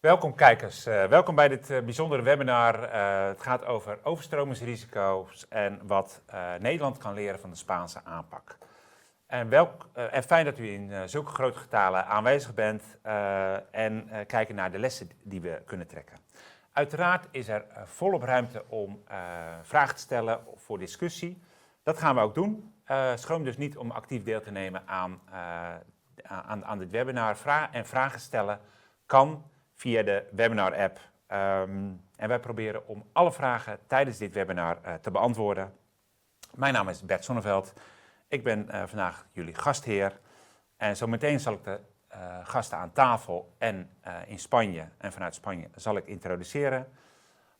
Welkom kijkers, welkom bij dit bijzondere webinar. Het gaat over overstromingsrisico's en wat Nederland kan leren van de Spaanse aanpak. En fijn dat u in zulke grote getalen aanwezig bent en kijken naar de lessen die we kunnen trekken. Uiteraard is er volop ruimte om vragen te stellen voor discussie. Dat gaan we ook doen. Schroom dus niet om actief deel te nemen aan dit webinar. Vragen stellen kan via de webinar-app. En wij proberen om alle vragen tijdens dit webinar te beantwoorden. Mijn naam is Bert Zonneveld. Ik ben vandaag jullie gastheer. En zometeen zal ik de gasten aan tafel en in Spanje en vanuit Spanje zal ik introduceren.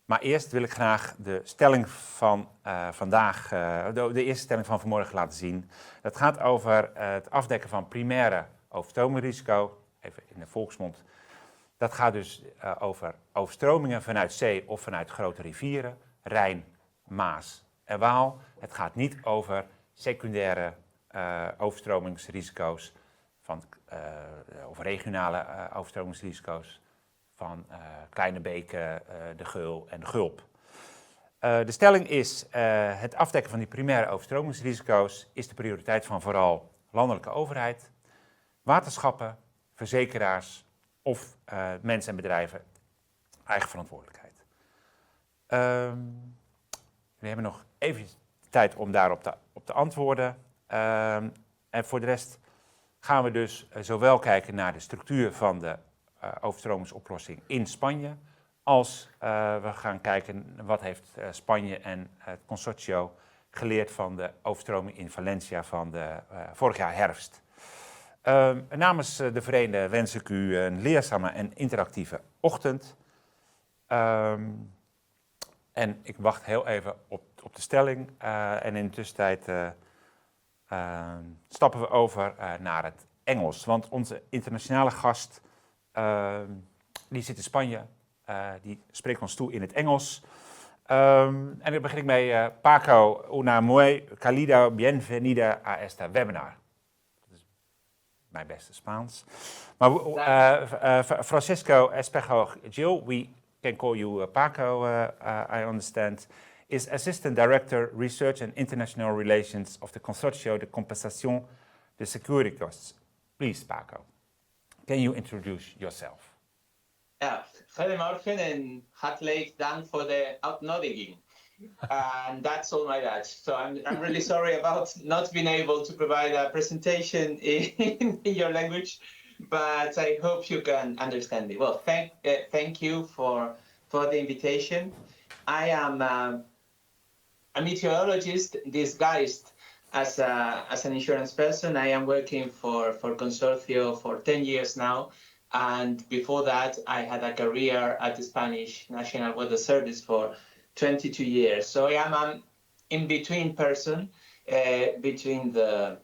Maar eerst wil ik graag de stelling van vandaag, de eerste stelling van vanmorgen laten zien. Dat gaat over het afdekken van primaire overstromingrisico, even in de volksmond. Dat gaat dus over overstromingen vanuit zee of vanuit grote rivieren, Rijn, Maas en Waal. Het gaat niet over secundaire overstromingsrisico's of regionale overstromingsrisico's van kleine beken, de Geul en de Gulp. De stelling is, het afdekken van die primaire overstromingsrisico's is de prioriteit van vooral landelijke overheid, waterschappen, verzekeraars of mensen en bedrijven, eigen verantwoordelijkheid. We hebben nog even tijd om daarop te antwoorden. En voor de rest gaan we dus zowel kijken naar de structuur van de overstromingsoplossing in Spanje, als we gaan kijken wat heeft Spanje en het consortio geleerd van de overstroming in Valencia van vorig jaar herfst. Namens de Vereende wens ik u een leerzame en interactieve ochtend. En ik wacht heel even op de stelling. En in de tussentijd stappen we over naar het Engels. Want onze internationale gast, die zit in Spanje, die spreekt ons toe in het Engels. En dan begin ik mee. Paco, una muy cálida bienvenida a esta webinar. Mijn beste Spaans. Maar Francisco Espejo Gil, we can call you Paco, I understand, is Assistant Director, Research and International Relations of the Consortio de Compensación de Securicos. Please, Paco, can you introduce yourself? Ja, goedemorgen en hartelijk dank voor de uitnodiging. And that's all my Dutch. So I'm really sorry about not being able to provide a presentation in your language, but I hope you can understand it. Well, thank you for the invitation. I am a meteorologist disguised as an insurance person. I am working for Consorcio for 10 years now. And before that, I had a career at the Spanish National Weather Service for 22 years. So I am an in-between person between the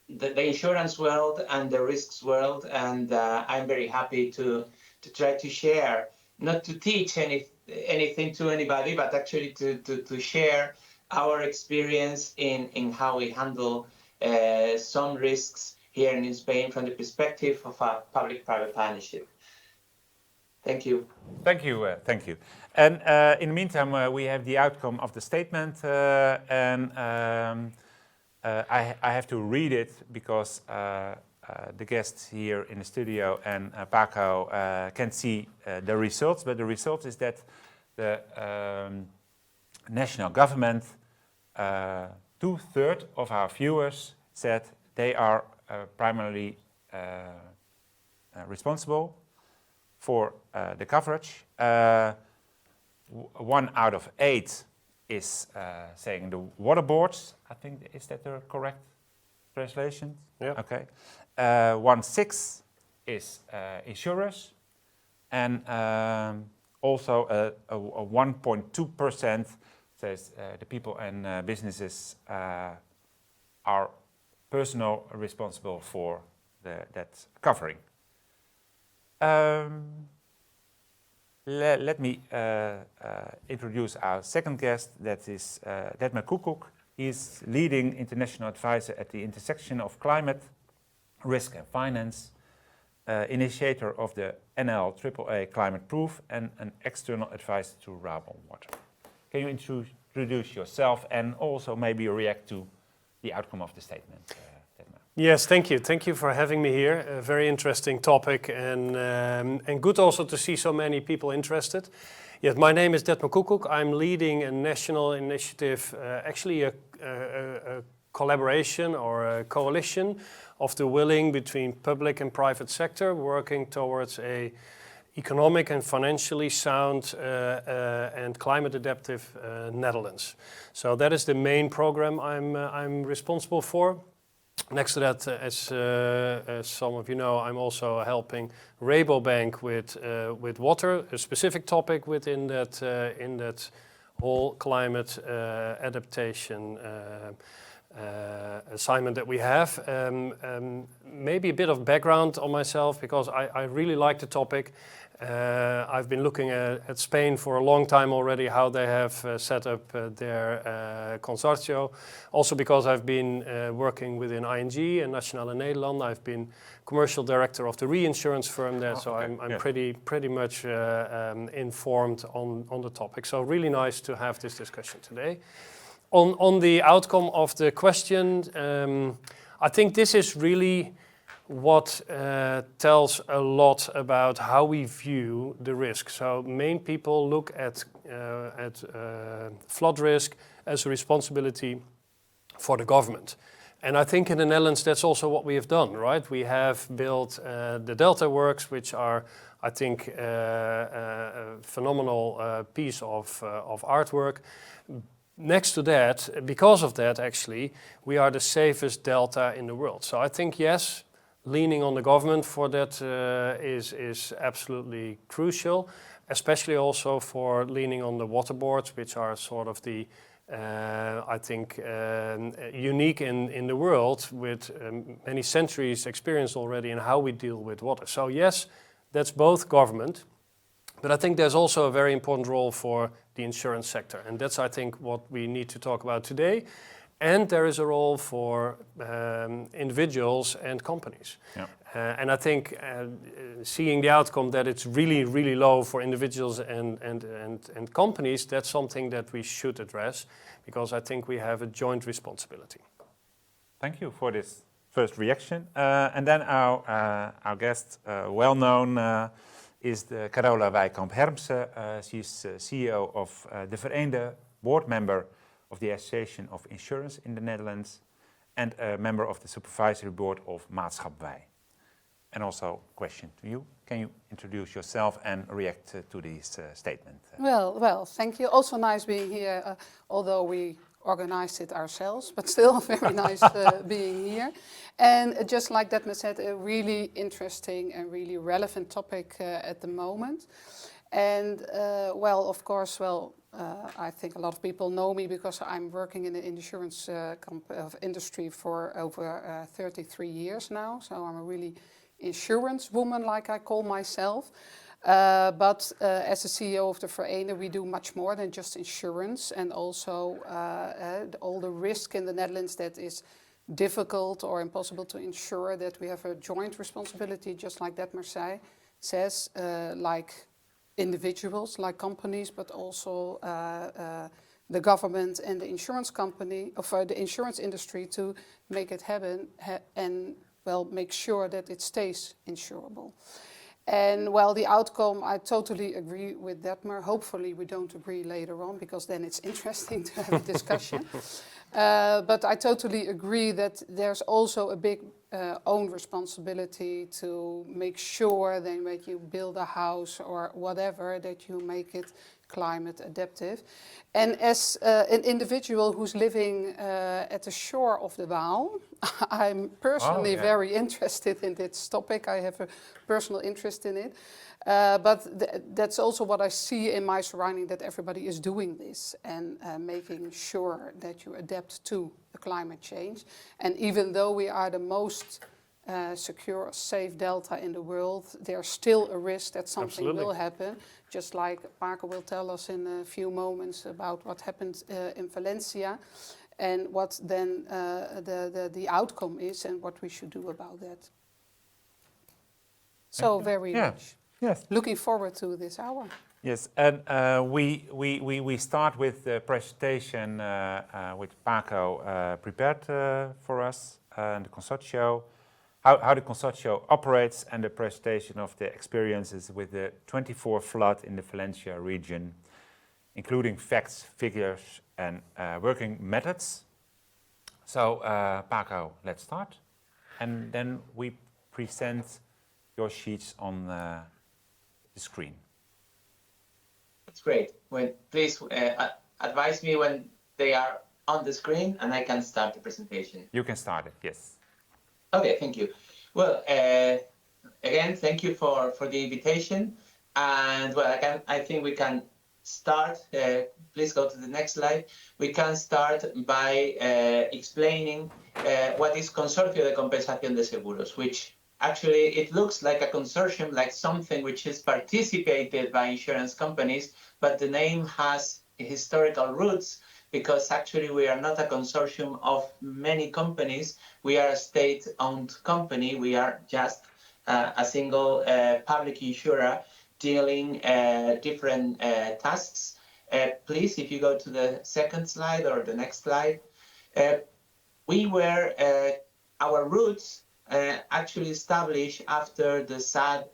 insurance world and the risks world. And I'm very happy to try to share, not to teach anything to anybody, but actually to share our experience in how we handle some risks here in Spain from the perspective of a public-private partnership. Thank you. Thank you. Thank you. And in the meantime, we have the outcome of the statement, and I have to read it because the guests here in the studio and Paco can see the results. But the result is that the national government, 2/3 of our viewers said they are primarily responsible for the coverage. 1 out of 8 is saying the water boards. I think, is that the correct translation? Yeah. Okay. 1/6 is insurers, and also a 1.2% says the people and businesses are personal responsible for that covering. Let me introduce our second guest, that is Detmer Koekoek. He is leading international advisor at the intersection of climate, risk and finance. initiator of the NL AAA Climate Proof and an external advisor to Rabo Water. Can you introduce yourself and also maybe react to the outcome of the statement? Yes, thank you. Thank you for having me here. A very interesting topic and good also to see so many people interested. Yes, my name is Detmer Koekoek. I'm leading a national initiative, actually a collaboration or a coalition of the willing between public and private sector working towards a economic and financially sound and climate adaptive Netherlands. So that is the main program I'm responsible for. Next to that, as some of you know, I'm also helping Rabobank with water, a specific topic within that whole climate adaptation assignment that we have. Maybe a bit of background on myself because I really like the topic. I've been looking at Spain for a long time already, how they have set up their consortio. Also because I've been working within ING and Nationale-Nederlanden. I've been commercial director of the reinsurance firm there, so I'm pretty much informed on the topic. So really nice to have this discussion today. On the outcome of the question, I think this is really what tells a lot about how we view the risk. So main people look at flood risk as a responsibility for the government. And I think in the Netherlands that's also what we have done, right? We have built the Delta Works, which are, I think, a phenomenal piece of artwork. Next to that, because of that actually, we are the safest delta in the world. So I think yes, leaning on the government for that is absolutely crucial, especially also for leaning on the water boards, which are sort of the, I think, unique in the world with many centuries experience already in how we deal with water. So yes, that's both government, but I think there's also a very important role for the insurance sector. And that's, I think, what we need to talk about today. And there is a role for individuals and companies. Yeah. And I think seeing the outcome that it's really, really low for individuals and companies, that's something that we should address because I think we have a joint responsibility. Thank you for this first reaction. And then our guest, well-known, is the Carola Wijkamp-Hermsen. She's CEO of the Vereende, board member of the Association of Insurance in the Netherlands and a member of the supervisory board of Maatschap Wij. And also question to you, can you introduce yourself and react to this statement? Well, thank you. Also nice being here, although we organized it ourselves, but still very nice being here. And just like Detmer said, a really interesting and really relevant topic at the moment. And of course, I think a lot of people know me because I'm working in the insurance industry for over 33 years now. So I'm a really insurance woman, like I call myself. But as the CEO of the Vereende, we do much more than just insurance and also all the risk in the Netherlands that is difficult or impossible to insure, that we have a joint responsibility, just like Detmer says, like individuals, like companies, but also the government and the insurance company, or the insurance industry, to make it happen and make sure that it stays insurable. And the outcome, I totally agree with Detmer. Hopefully we don't agree later on because then it's interesting to have a discussion. But I totally agree that there's also a big own responsibility to make sure that when you build a house or whatever, that you make it climate adaptive. And as an individual who's living at the shore of the Waal, I'm personally very interested in this topic. I have a personal interest in it. But that's also what I see in my surrounding, that everybody is doing this and making sure that you adapt to the climate change. And even though we are the most secure, safe delta in the world, there's still a risk that something will happen. Just like Marco will tell us in a few moments about what happened in Valencia and what then the outcome is and what we should do about that. So very Yeah. much Yes. looking forward to this hour. Yes, and we start with the presentation which Paco prepared for us, and the consortio, how the consortio operates, and the presentation of the experiences with the 24 flood in the Valencia region, including facts, figures, and working methods. So, Paco, let's start, and then we present your sheets on the screen. That's great. Please advise me when they are on the screen and I can start the presentation. You can start it, yes. Okay, thank you. Well, again, thank you for the invitation. And well, I think we can start. Please go to the next slide. We can start by explaining what is Consorcio de Compensación de Seguros, which actually it looks like a consortium, like something which is participated by insurance companies, but the name has historical roots because actually we are not a consortium of many companies. We are a state-owned company. We are just a single public insurer dealing different tasks. Please, if you go to the second slide or the next slide, our roots actually established after the sad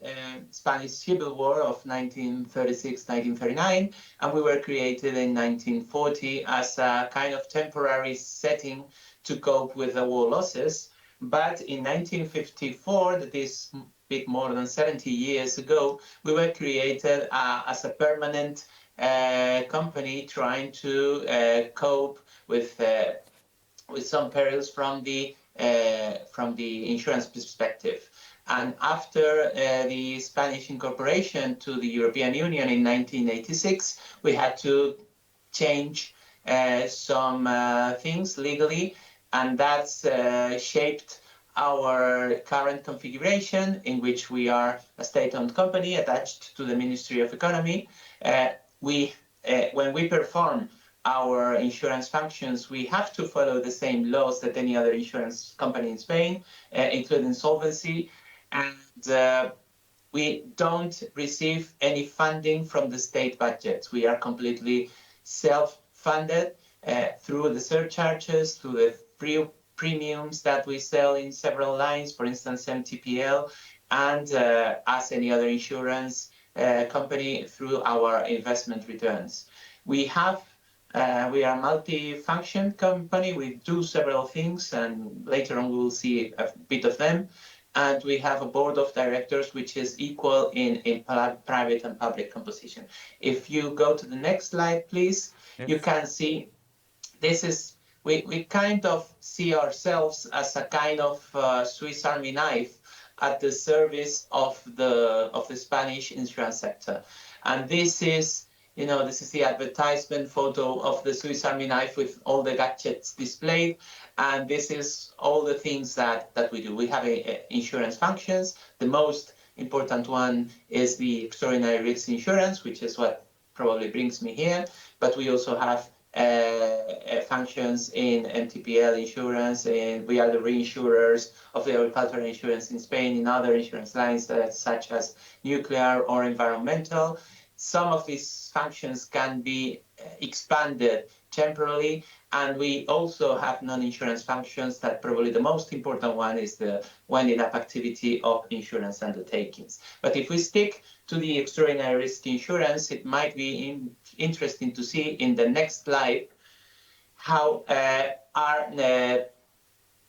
Spanish Civil War of 1936-1939, and we were created in 1940 as a kind of temporary setting to cope with the war losses. But in 1954, that is a bit more than 70 years ago, we were created as a permanent company trying to cope with some perils from the insurance perspective. And after the Spanish incorporation to the European Union in 1986, we had to change some things legally, and that's shaped our current configuration, in which we are a state-owned company attached to the Ministry of Economy. When we perform our insurance functions, we have to follow the same laws that any other insurance company in Spain, including solvency, and we don't receive any funding from the state budget. We are completely self-funded through the surcharges, through the free premiums that we sell in several lines, for instance, MTPL, and as any other insurance company, through our investment returns. We are a multi-function company. We do several things, and later on we will see a bit of them. And we have a board of directors which is equal in private and public composition. If you go to the next slide, please, yes. You can see this is, we kind of see ourselves as a kind of Swiss Army knife at the service of the Spanish insurance sector. And this is, this is the advertisement photo of the Swiss Army knife with all the gadgets displayed. And this is all the things that we do. We have insurance functions. The most important one is the extraordinary risk insurance, which is what probably brings me here. But we also have functions in MTPL insurance, and we are the reinsurers of the agricultural insurance in Spain, in other insurance lines such as nuclear or environmental. Some of these functions can be expanded temporarily, and we also have non-insurance functions that probably the most important one is the winding up activity of insurance undertakings. But if we stick to the extraordinary risk insurance, it might be interesting to see in the next slide how our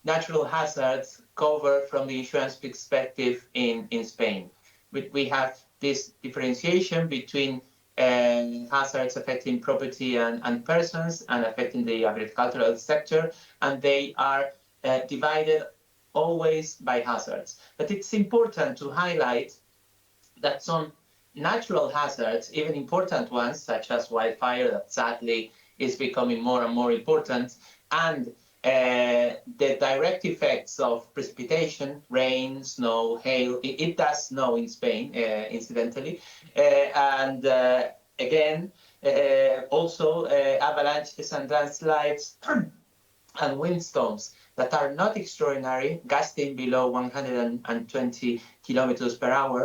natural hazards cover from the insurance perspective in Spain. We have this differentiation between hazards affecting property and persons and affecting the agricultural sector, and they are divided always by hazards. But it's important to highlight that some natural hazards, even important ones, such as wildfire, that sadly is becoming more and more important, and the direct effects of precipitation, rain, snow, hail, it does snow in Spain, incidentally, and again, also avalanches and landslides and windstorms that are not extraordinary, gusting below 120 kilometers per hour,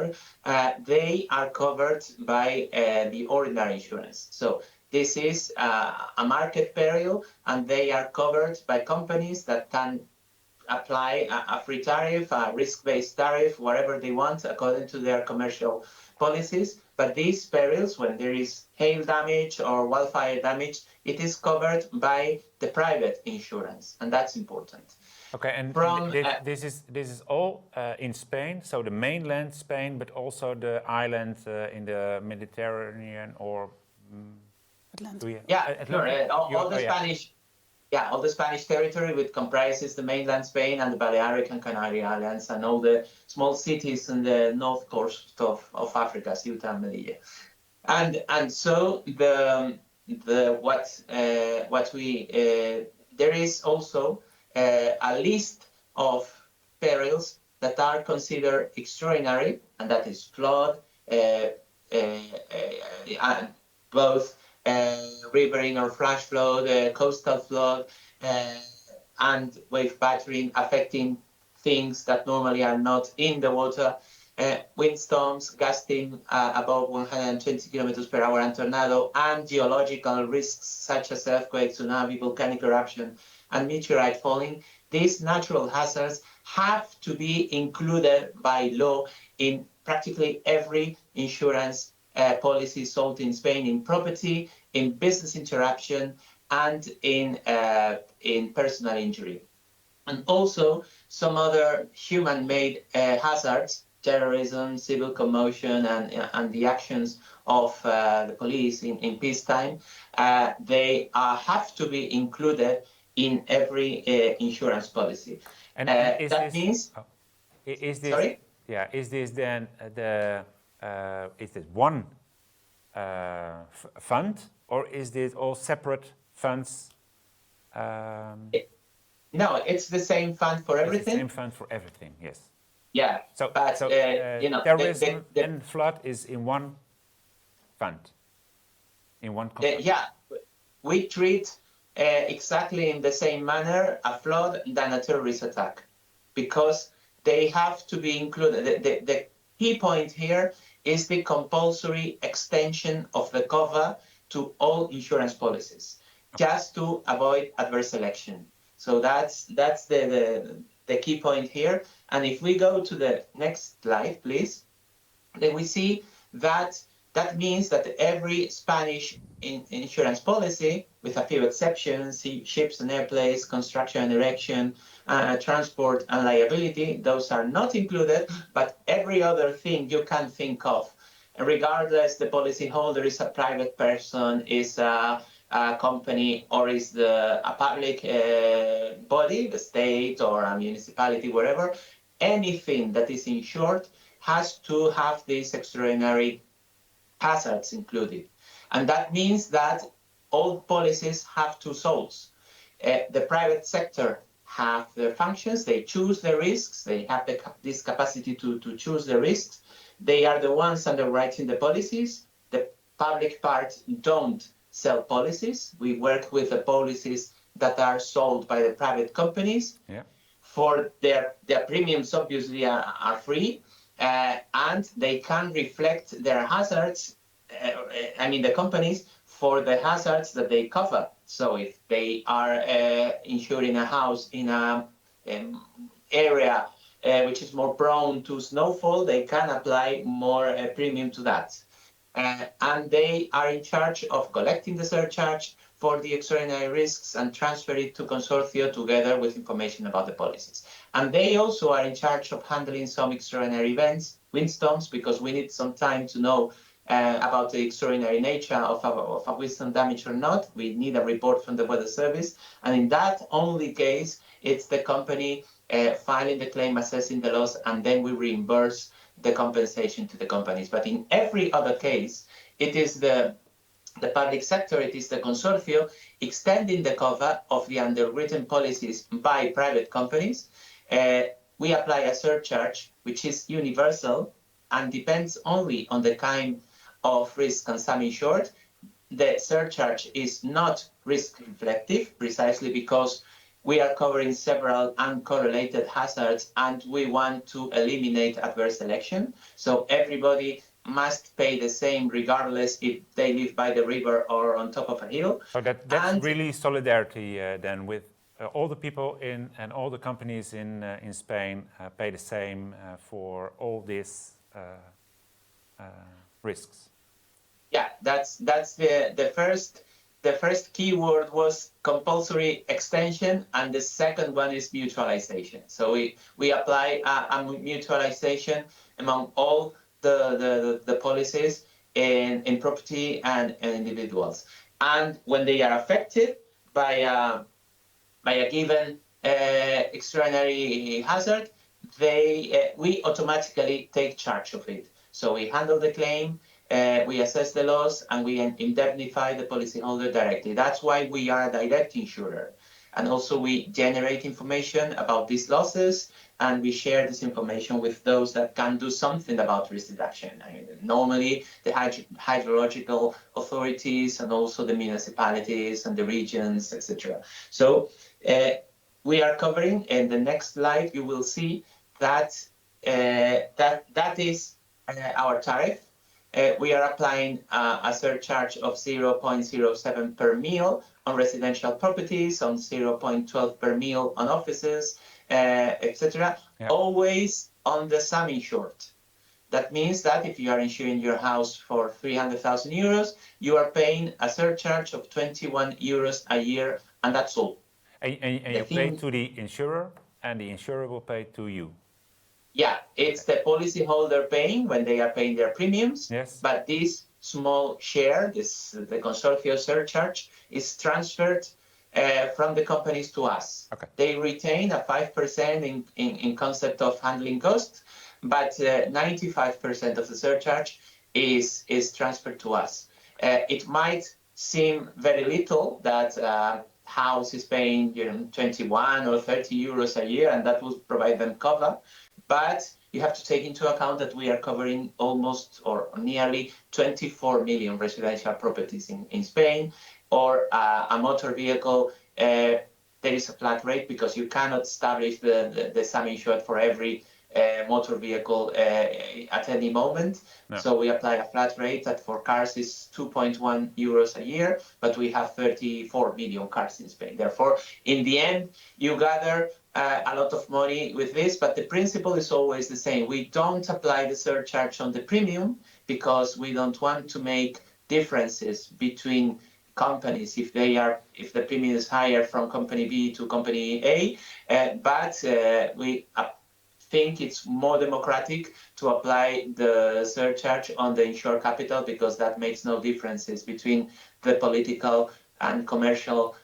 they are covered by the ordinary insurance. So this is a market peril, and they are covered by companies that can apply a free tariff, a risk-based tariff, whatever they want, according to their commercial policies. But these perils, when there is hail damage or wildfire damage, it is covered by the private insurance, and that's important. Okay, and this is all in Spain, so the mainland Spain, but also the island in the Mediterranean or Atlantic. All the Spanish. Yeah, all the Spanish territory, which comprises the mainland Spain and the Balearic and Canary Islands, and all the small cities in the north coast of Africa, Ceuta and Melilla. And so there is also a list of perils that are considered extraordinary, and that is flood, both riverine or flash flood, coastal flood, and wave battering affecting things that normally are not in the water, windstorms gusting above 120 kilometers per hour, and tornado, and geological risks such as earthquake, tsunami, volcanic eruption, and meteorite falling. These natural hazards have to be included by law in practically every insurance policy sold in Spain, in property, in business interruption, and in personal injury. And also some other human-made hazards, terrorism, civil commotion, and the actions of the police in peacetime, they have to be included in every insurance policy. And is this then is this one fund, or is this all separate funds? No, it's the same fund for everything. It's the same fund for everything, yes. Yeah, terrorism and flood is in one fund, in one company. We treat exactly in the same manner a flood than a terrorist attack, because they have to be included. The key point here is the compulsory extension of the cover to all insurance policies, just to avoid adverse selection. So that's the key point here. And if we go to the next slide, please, then we see that means that every Spanish insurance policy, with a few exceptions, ships and airplanes, construction and erection, transport and liability, those are not included, but every other thing you can think of, regardless the policyholder is a private person, is a company, or is a public body, the state or a municipality, wherever, anything that is insured has to have these extraordinary hazards included. And that means that all policies have two souls. The private sector have their functions, they choose the risks, they have this capacity to choose the risks. They are the ones underwriting the policies. The public part don't sell policies. We work with the policies that are sold by the private companies. Yeah. For their premiums obviously are free, and they can reflect their hazards, the companies, for the hazards that they cover. So if they are insuring a house in an area which is more prone to snowfall, they can apply more premium to that. And they are in charge of collecting the surcharge for the extraordinary risks and transfer it to consortia together with information about the policies. And they also are in charge of handling some extraordinary events, windstorms, because we need some time to know about the extraordinary nature of a windstorm damage or not. We need a report from the Weather Service. And in that only case, it's the company filing the claim, assessing the loss, and then we reimburse the compensation to the companies. But in every other case, it is the public sector, it is the consortium extending the cover of the underwritten policies by private companies. We apply a surcharge which is universal and depends only on the kind of risk and sum insured. The surcharge is not risk reflective, precisely because we are covering several uncorrelated hazards, and we want to eliminate adverse selection. So everybody must pay the same regardless if they live by the river or on top of a hill. So that's really solidarity then with all the people in and all the companies in Spain pay the same for all these risks. Yeah, that's the first keyword was compulsory extension, and the second one is mutualization. So we apply a mutualization among all the policies in property and individuals. And when they are affected by a given extraordinary hazard, we automatically take charge of it. So we handle the claim, we assess the loss, and we indemnify the policyholder directly. That's why we are a direct insurer. And also we generate information about these losses, and we share this information with those that can do something about risk reduction. I mean, normally the hydrological authorities and also the municipalities and the regions, etc. So we are covering, in the next slide, you will see that that is our tariff. We are applying a surcharge of 0.07 per mil on residential properties, on 0.12 per mil on offices, etc. Yeah. Always on the sum insured. That means that if you are insuring your house for 300,000 euros, you are paying a surcharge of 21 euros a year, and that's all. And you pay to the insurer, and the insurer will pay to you. Yeah, it's the policyholder paying when they are paying their premiums. Yes. But this small share, the consortium surcharge, is transferred from the companies to us. Okay. They retain a 5% in concept of handling costs, but 95% of the surcharge is transferred to us. It might seem very little that house is paying 21 or 30 euros a year, and that will provide them cover. But you have to take into account that we are covering almost or nearly 24 million residential properties in Spain, or a motor vehicle. There is a flat rate because you cannot establish the sum insured for every motor vehicle at any moment. No. So we apply a flat rate that for cars is 2.1 euros a year, but we have 34 million cars in Spain. Therefore, in the end, you gather a lot of money with this, but the principle is always the same. We don't apply the surcharge on the premium because we don't want to make differences between companies if the premium is higher from company B to company A, but we think it's more democratic to apply the surcharge on the insured capital, because that makes no differences between the political and commercial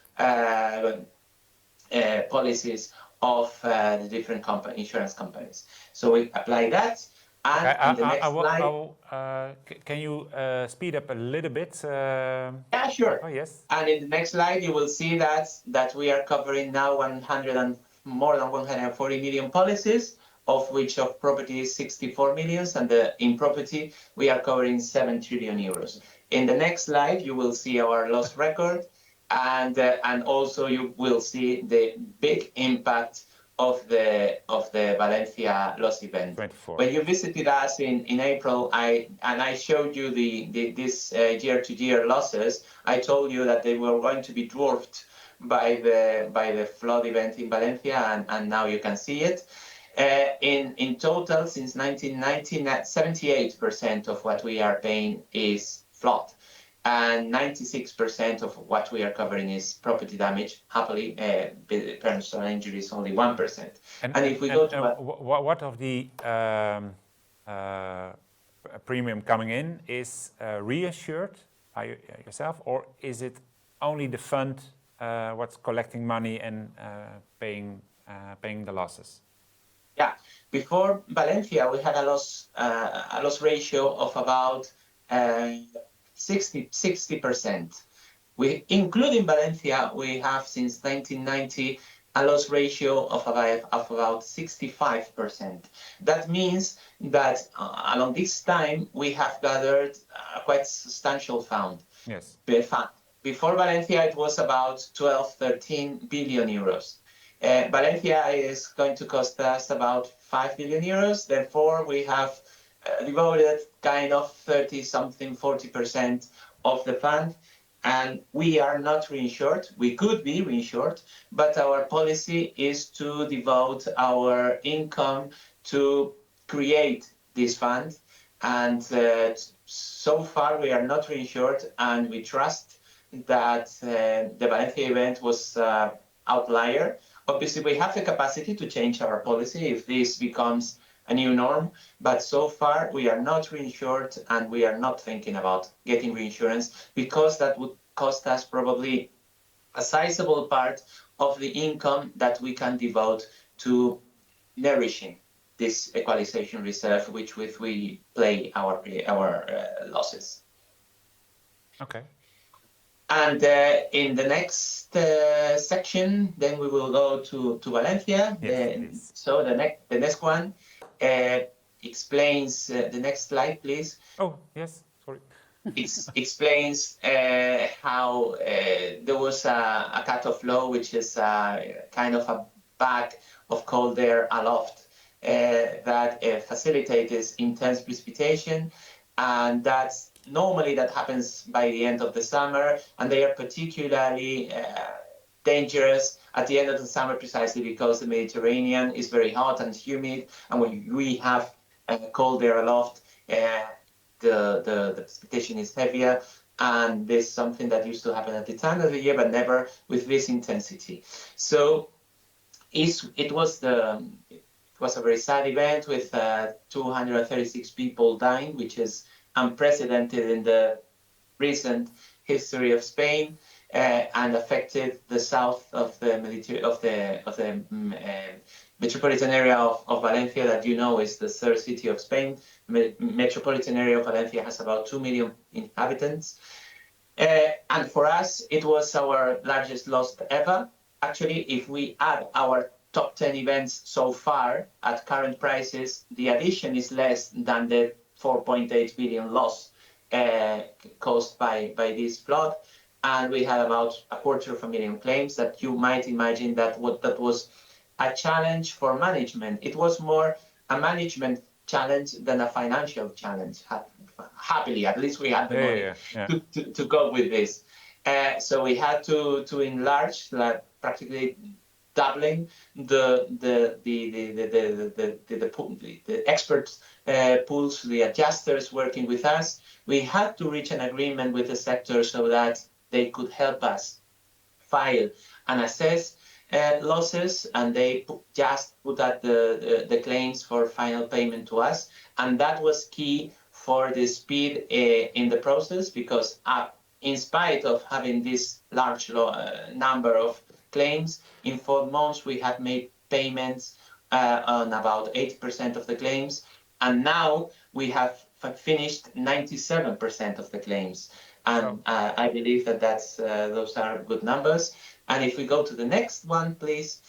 policies of the different insurance companies. So we apply that. And in the next slide, can you speed up a little bit? yeah, sure. Oh, yes. And in the next slide, you will see that we are covering now more than 140 million policies, of which of property is 64 million, and in property we are covering 7 trillion euros. In the next slide, you will see our loss record, and also you will see the big impact of the Valencia loss event. 24. When you visited us in April, I showed you this year-to-year losses. I told you that they were going to be dwarfed by the flood event in Valencia, and now you can see it. In total, since 1990, 78% of what we are paying is flood, and 96% of what we are covering is property damage. Happily, personal injury is only 1%. And if we go to what of the premium coming in is reassured by yourself, or is it only the fund what's collecting money and paying the losses? Yeah, before Valencia, we had a loss ratio of about 60%. Including Valencia, we have since 1990 a loss ratio of about 65%. That means that along this time we have gathered a quite substantial fund. Yes. Before Valencia, it was about 12-13 billion euros. Valencia is going to cost us about 5 billion euros. Therefore, we have devoted kind of 30-something, 40% of the fund. And we are not reinsured. We could be reinsured, but our policy is to devote our income to create this fund. And so far, we are not reinsured, and we trust that the Valencia event was outlier. Obviously, we have the capacity to change our policy if this becomes a new norm, but so far we are not reinsured, and we are not thinking about getting reinsurance because that would cost us probably a sizable part of the income that we can devote to nourishing this equalization reserve, which with we play our losses. Okay. And in the next section, then we will go to Valencia. Yes. So the next one explains the next slide, please. Oh, yes. Sorry. It explains how there was a cut-off law, which is kind of a bag of cold air aloft that facilitates intense precipitation, and that's normally that happens by the end of the summer, and they are particularly dangerous at the end of the summer precisely because the Mediterranean is very hot and humid, and when we have cold air aloft, the precipitation is heavier, and this is something that used to happen at the time of the year, but never with this intensity. So it was a very sad event with 236 people dying, which is unprecedented in the recent history of Spain, and affected the south of the metropolitan area of Valencia, that you know is the third city of Spain. Metropolitan area of Valencia has about 2 million inhabitants. And for us, it was our largest loss ever. Actually, if we add our top 10 events so far at current prices, the addition is less than the 4.8 billion loss caused by this flood. And we had about 250,000 claims that you might imagine that was a challenge for management. It was more a management challenge than a financial challenge. Happily, at least we had the money to go with this. So we had to enlarge, like practically doubling the expert pools, the adjusters working with us. We had to reach an agreement with the sector so that they could help us file and assess losses, and they just put out the claims for final payment to us. And that was key for the speed in the process, because in spite of having this large number of claims, in 4 months we had made payments on about 80% of the claims, and now we have finished 97% of the claims. And I believe that those are good numbers. And if we go to the next one, please,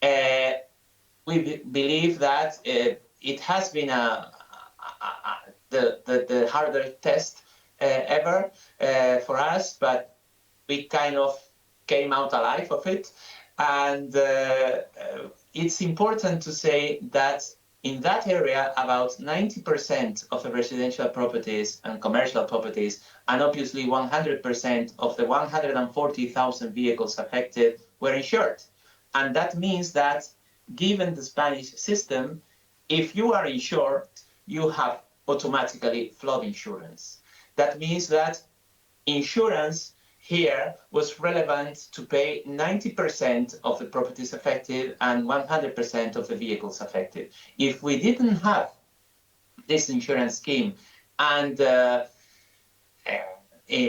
we believe that it has been the harder test ever for us, but we kind of came out alive of it. And it's important to say that in that area, about 90% of the residential properties and commercial properties, and obviously 100% of the 140,000 vehicles affected were insured. And that means that given the Spanish system, if you are insured, you have automatically flood insurance. That means that insurance here was relevant to pay 90% of the properties affected and 100% of the vehicles affected. If we didn't have this insurance scheme, and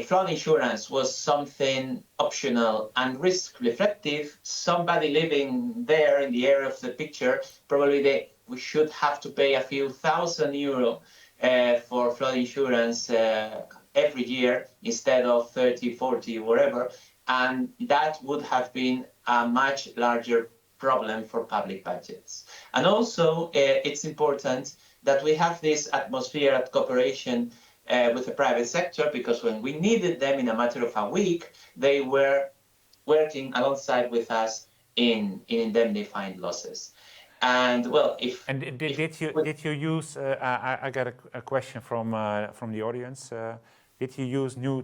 flood insurance was something optional and risk reflective, somebody living there in the area of the picture, probably we should have to pay a few thousand euro for flood insurance every year instead of 30, 40, whatever. And that would have been a much larger problem for public budgets. And also, it's important that we have this atmosphere of cooperation with the private sector, because when we needed them in a matter of a week, they were working alongside with us in indemnifying losses. And well, if And did you use? I got a question from the audience. Did you use new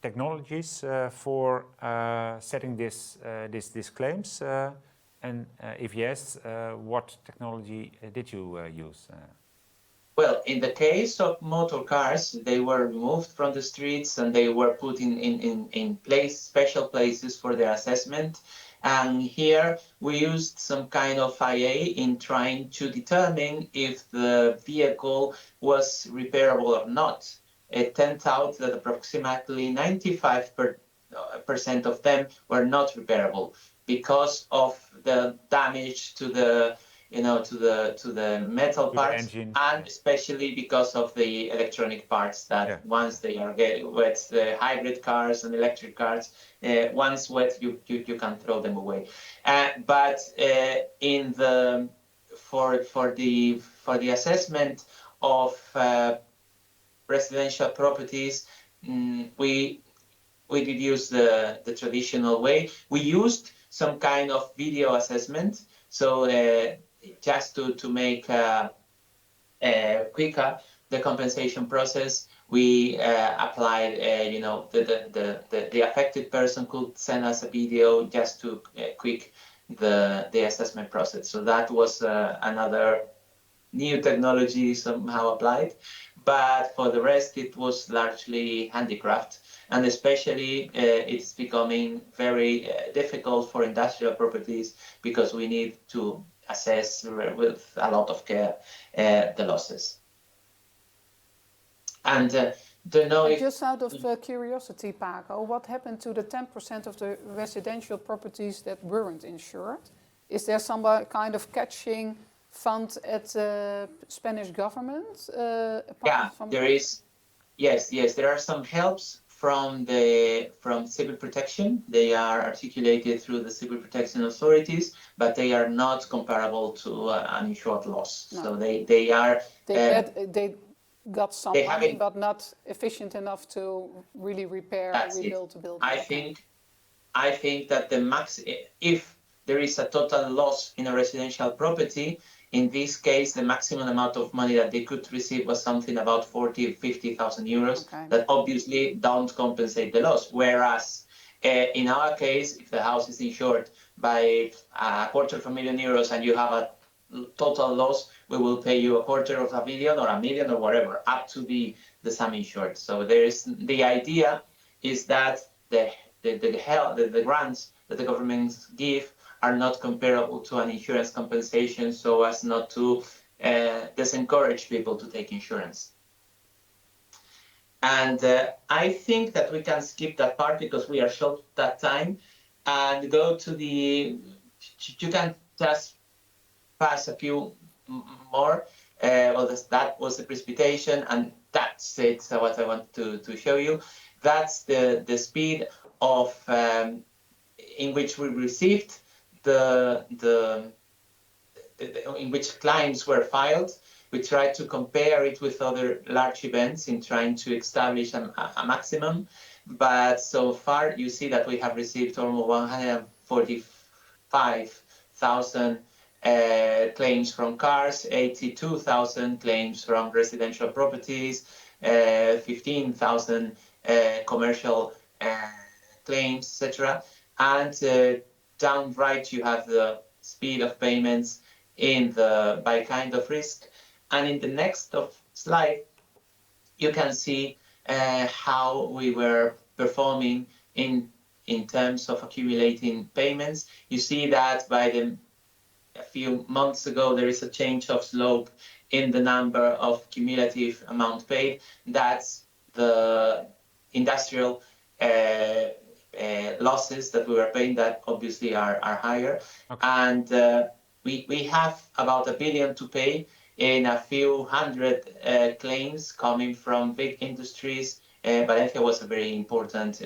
technologies for setting these claims? And if yes, what technology did you use? Well, in the case of motor cars, they were removed from the streets and they were put in special places for their assessment. And here we used some kind of IA in trying to determine if the vehicle was repairable or not. It turned out that approximately 95% of them were not repairable because of the damage to the to the metal parts, engine, and especially because of the electronic parts that once they are wet, the hybrid cars and electric cars, once wet, you can throw them away. But in the for the assessment of residential properties, we did use the traditional way. We used some kind of video assessment, so just to make quicker the compensation process, we applied, the affected person could send us a video just to quick the assessment process. So that was another new technology somehow applied. But for the rest, it was largely handicraft. And especially it's becoming very difficult for industrial properties because we need to assess with a lot of care the losses. And don't know if... Just out of curiosity, Paco, what happened to the 10% of the residential properties that weren't insured? Is there some kind of catching fund at the Spanish government? There is. Yes, there are some helps from civil protection. They are articulated through the civil protection authorities, but they are not comparable to an insured loss. No. So they are. They got some money, but not efficient enough to really repair and rebuild the building. I think that if there is a total loss in a residential property, in this case, the maximum amount of money that they could receive was something about 40,000 or 50,000 euros. Okay. That obviously don't compensate the loss. Whereas in our case, if the house is insured by €250,000 and you have a total loss, we will pay you €250,000 or $1 million or whatever, up to the sum insured. So the idea is that the grants that the governments give are not comparable to an insurance compensation, so as not to disencourage people to take insurance. And I think that we can skip that part because we are short that time and go to you can just pass a few more. That was the precipitation, and that's it. So what I want to show you, that's the speed of in which we received in which claims were filed. We tried to compare it with other large events in trying to establish a maximum. But so far, you see that we have received almost 145,000 claims from cars, 82,000 claims from residential properties, 15,000 commercial claims, etc. And down right, you have the speed of payments by kind of risk. And in the next slide, you can see how we were performing in terms of accumulating payments. You see that a few months ago, there is a change of slope in the number of cumulative amount paid. That's the industrial losses that we were paying that obviously are higher. Okay. And we have about $1 billion to pay in a few hundred claims coming from big industries. Valencia was a very important,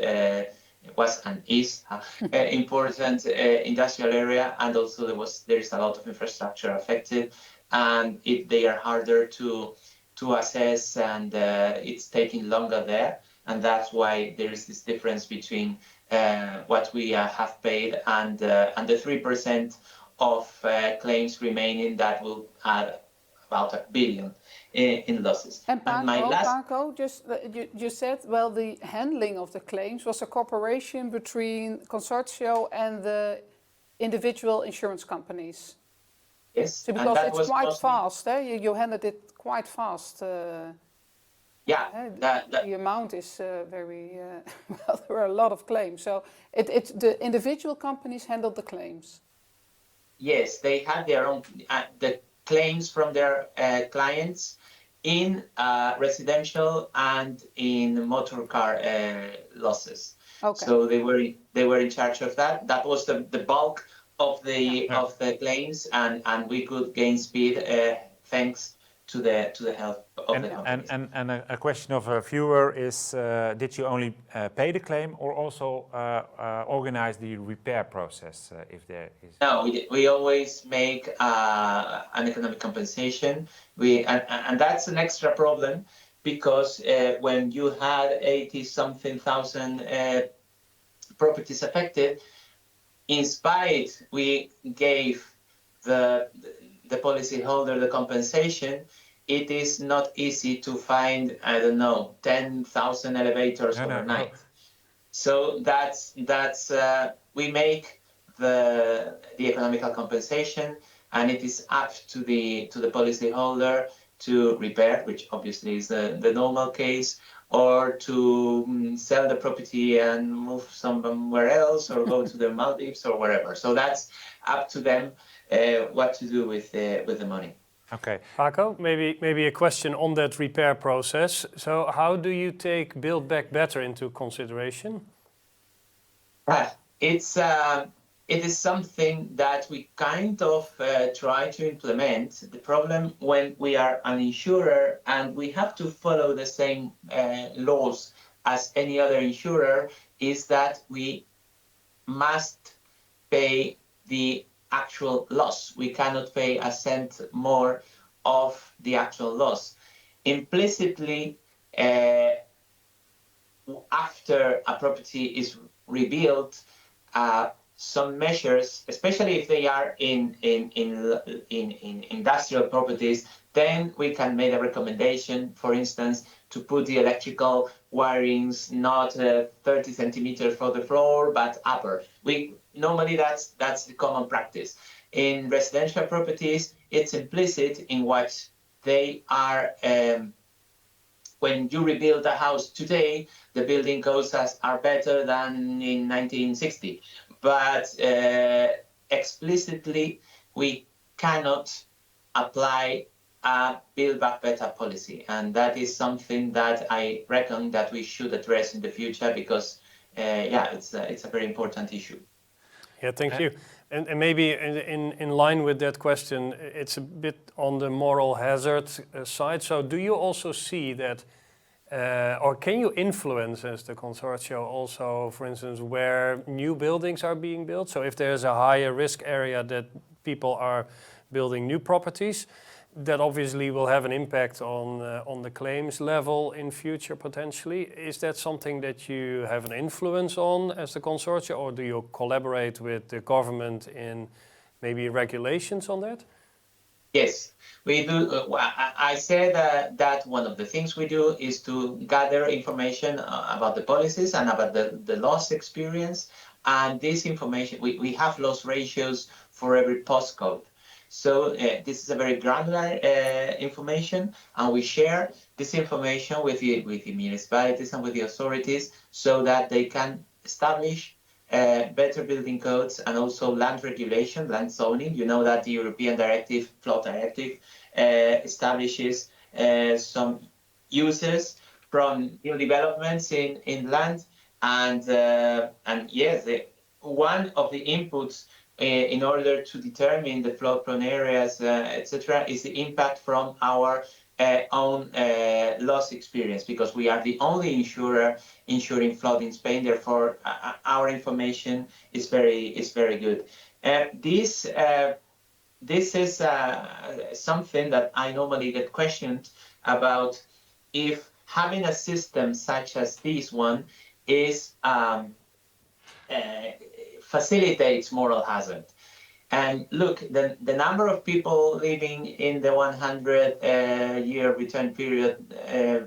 was and is important industrial area, and also there is a lot of infrastructure affected, and they are harder to assess, and it's taking longer there. and that's why there is this difference between what we have paid and the 3% of claims remaining that will add about $1 billion in losses. And my last Paco, just you said, well, the handling of the claims was a cooperation between Consortio and the individual insurance companies. yes, So and because that it's was quite mostly, fast, eh? You handled it quite fast. yeah, The amount is very, well, there were a lot of claims. So the individual companies handled the claims. yes, they had their own the claims from their clients in residential and in motor car losses. Okay. So they were in charge of that. That was the bulk of the claims, and we could gain speed thanks to the help of the companies. And a question of a viewer is, did you only pay the claim or also organize the repair process if there is? No, we always make an economic compensation. And that's an extra problem because when you had 80-something thousand properties affected, in spite we gave the policyholder the compensation, it is not easy to find, I don't know, 10,000 elevators overnight. No. So that's we make the economical compensation, and it is up to the policyholder to repair, which obviously is the normal case, or to sell the property and move somewhere else, or go to the Maldives or wherever. So that's up to them what to do with the money. Okay. Paco, maybe a question on that repair process. So how do you take Build Back Better into consideration? It is something that we kind of try to implement. The problem when we are an insurer and we have to follow the same laws as any other insurer is that we must pay the actual loss. We cannot pay a cent more of the actual loss. Implicitly, after a property is rebuilt, some measures, especially if they are in industrial properties, then we can make a recommendation, for instance, to put the electrical wirings not 30 centimeters from the floor, but upper. Normally that's the common practice. In residential properties, it's implicit in what they are. When you rebuild a house today, the building codes are better than in 1960. But explicitly, we cannot apply a Build Back Better policy. And that is something that I reckon that we should address in the future because, it's a very important issue. Yeah, thank you. And maybe in line with that question, it's a bit on the moral hazard side. So do you also see that, or can you influence as the consortium also, for instance, where new buildings are being built? So if there's a higher risk area that people are building new properties, that obviously will have an impact on the claims level in future potentially. Is that something that you have an influence on as the consortium, or do you collaborate with the government in maybe regulations on that? Yes, we do. I said that one of the things we do is to gather information about the policies and about the loss experience. And this information, we have loss ratios for every postcode. So this is a very granular information, and we share this information with the municipalities and with the authorities so that they can establish better building codes and also land regulation, land zoning. You know that the European directive, flood directive, establishes some uses from new developments in land, and yes, one of the inputs in order to determine the flood-prone areas, etc., is the impact from our own loss experience, because we are the only insurer insuring flood in Spain. Therefore, our information is very good. This is something that I normally get questioned about, if having a system such as this one is facilitates moral hazard. And look, the number of people living in the 100-year return period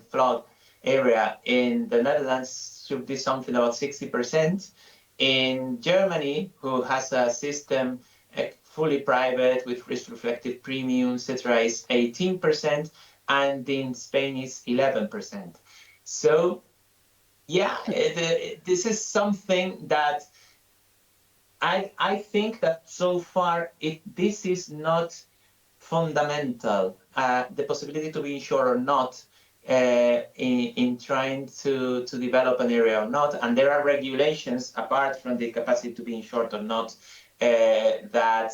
flood area in the Netherlands should be something about 60%. In Germany, who has a system fully private with risk-reflective premiums, etc., is 18%, and in Spain is 11%. So, yeah, this is something that I think that so far this is not fundamental. The possibility to be insured or not in trying to develop an area or not, and there are regulations apart from the capacity to be insured or not that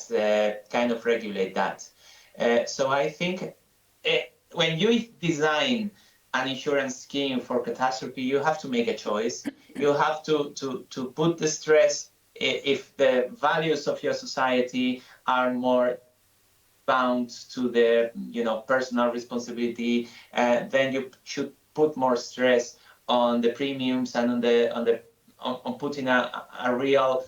kind of regulate that. So I think when you design an insurance scheme for catastrophe, you have to make a choice. You have to put the stress if the values of your society are more bound to the personal responsibility, then you should put more stress on the premiums and on putting a real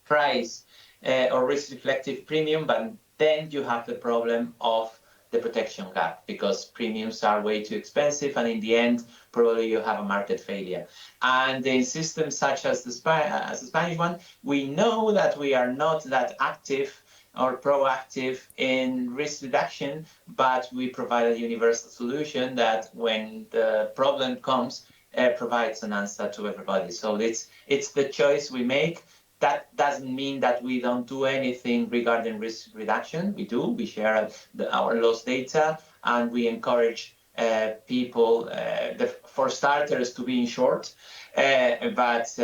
price or risk reflective premium. But then you have the problem of the protection gap, because premiums are way too expensive, and in the end probably you have a market failure. And in systems such as the Spanish one, we know that we are not that active or proactive in risk reduction, but we provide a universal solution that when the problem comes provides an answer to everybody. So it's the choice we make. That doesn't mean that we don't do anything regarding risk reduction. We do. We share our loss data, and we encourage people, for starters, to be insured. But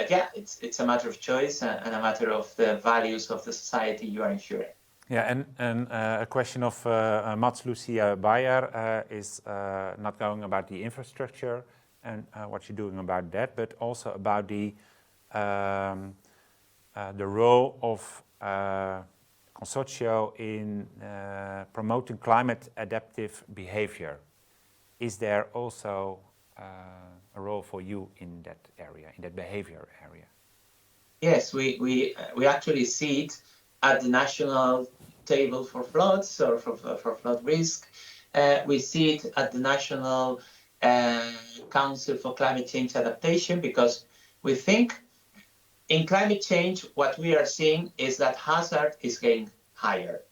yeah, it's a matter of choice and a matter of the values of the society you are insuring. Yeah, and a question of Mats Lucia Bayer is not going about the infrastructure and what you're doing about that, but also about the role of consortia in promoting climate adaptive behavior. Is there also a role for you in that area, in that behavior area? Yes, we actually see it at the national table for floods or for flood risk. We see it at the National Council for Climate Change Adaptation, because we think in climate change, what we are seeing is that hazard is getting higher.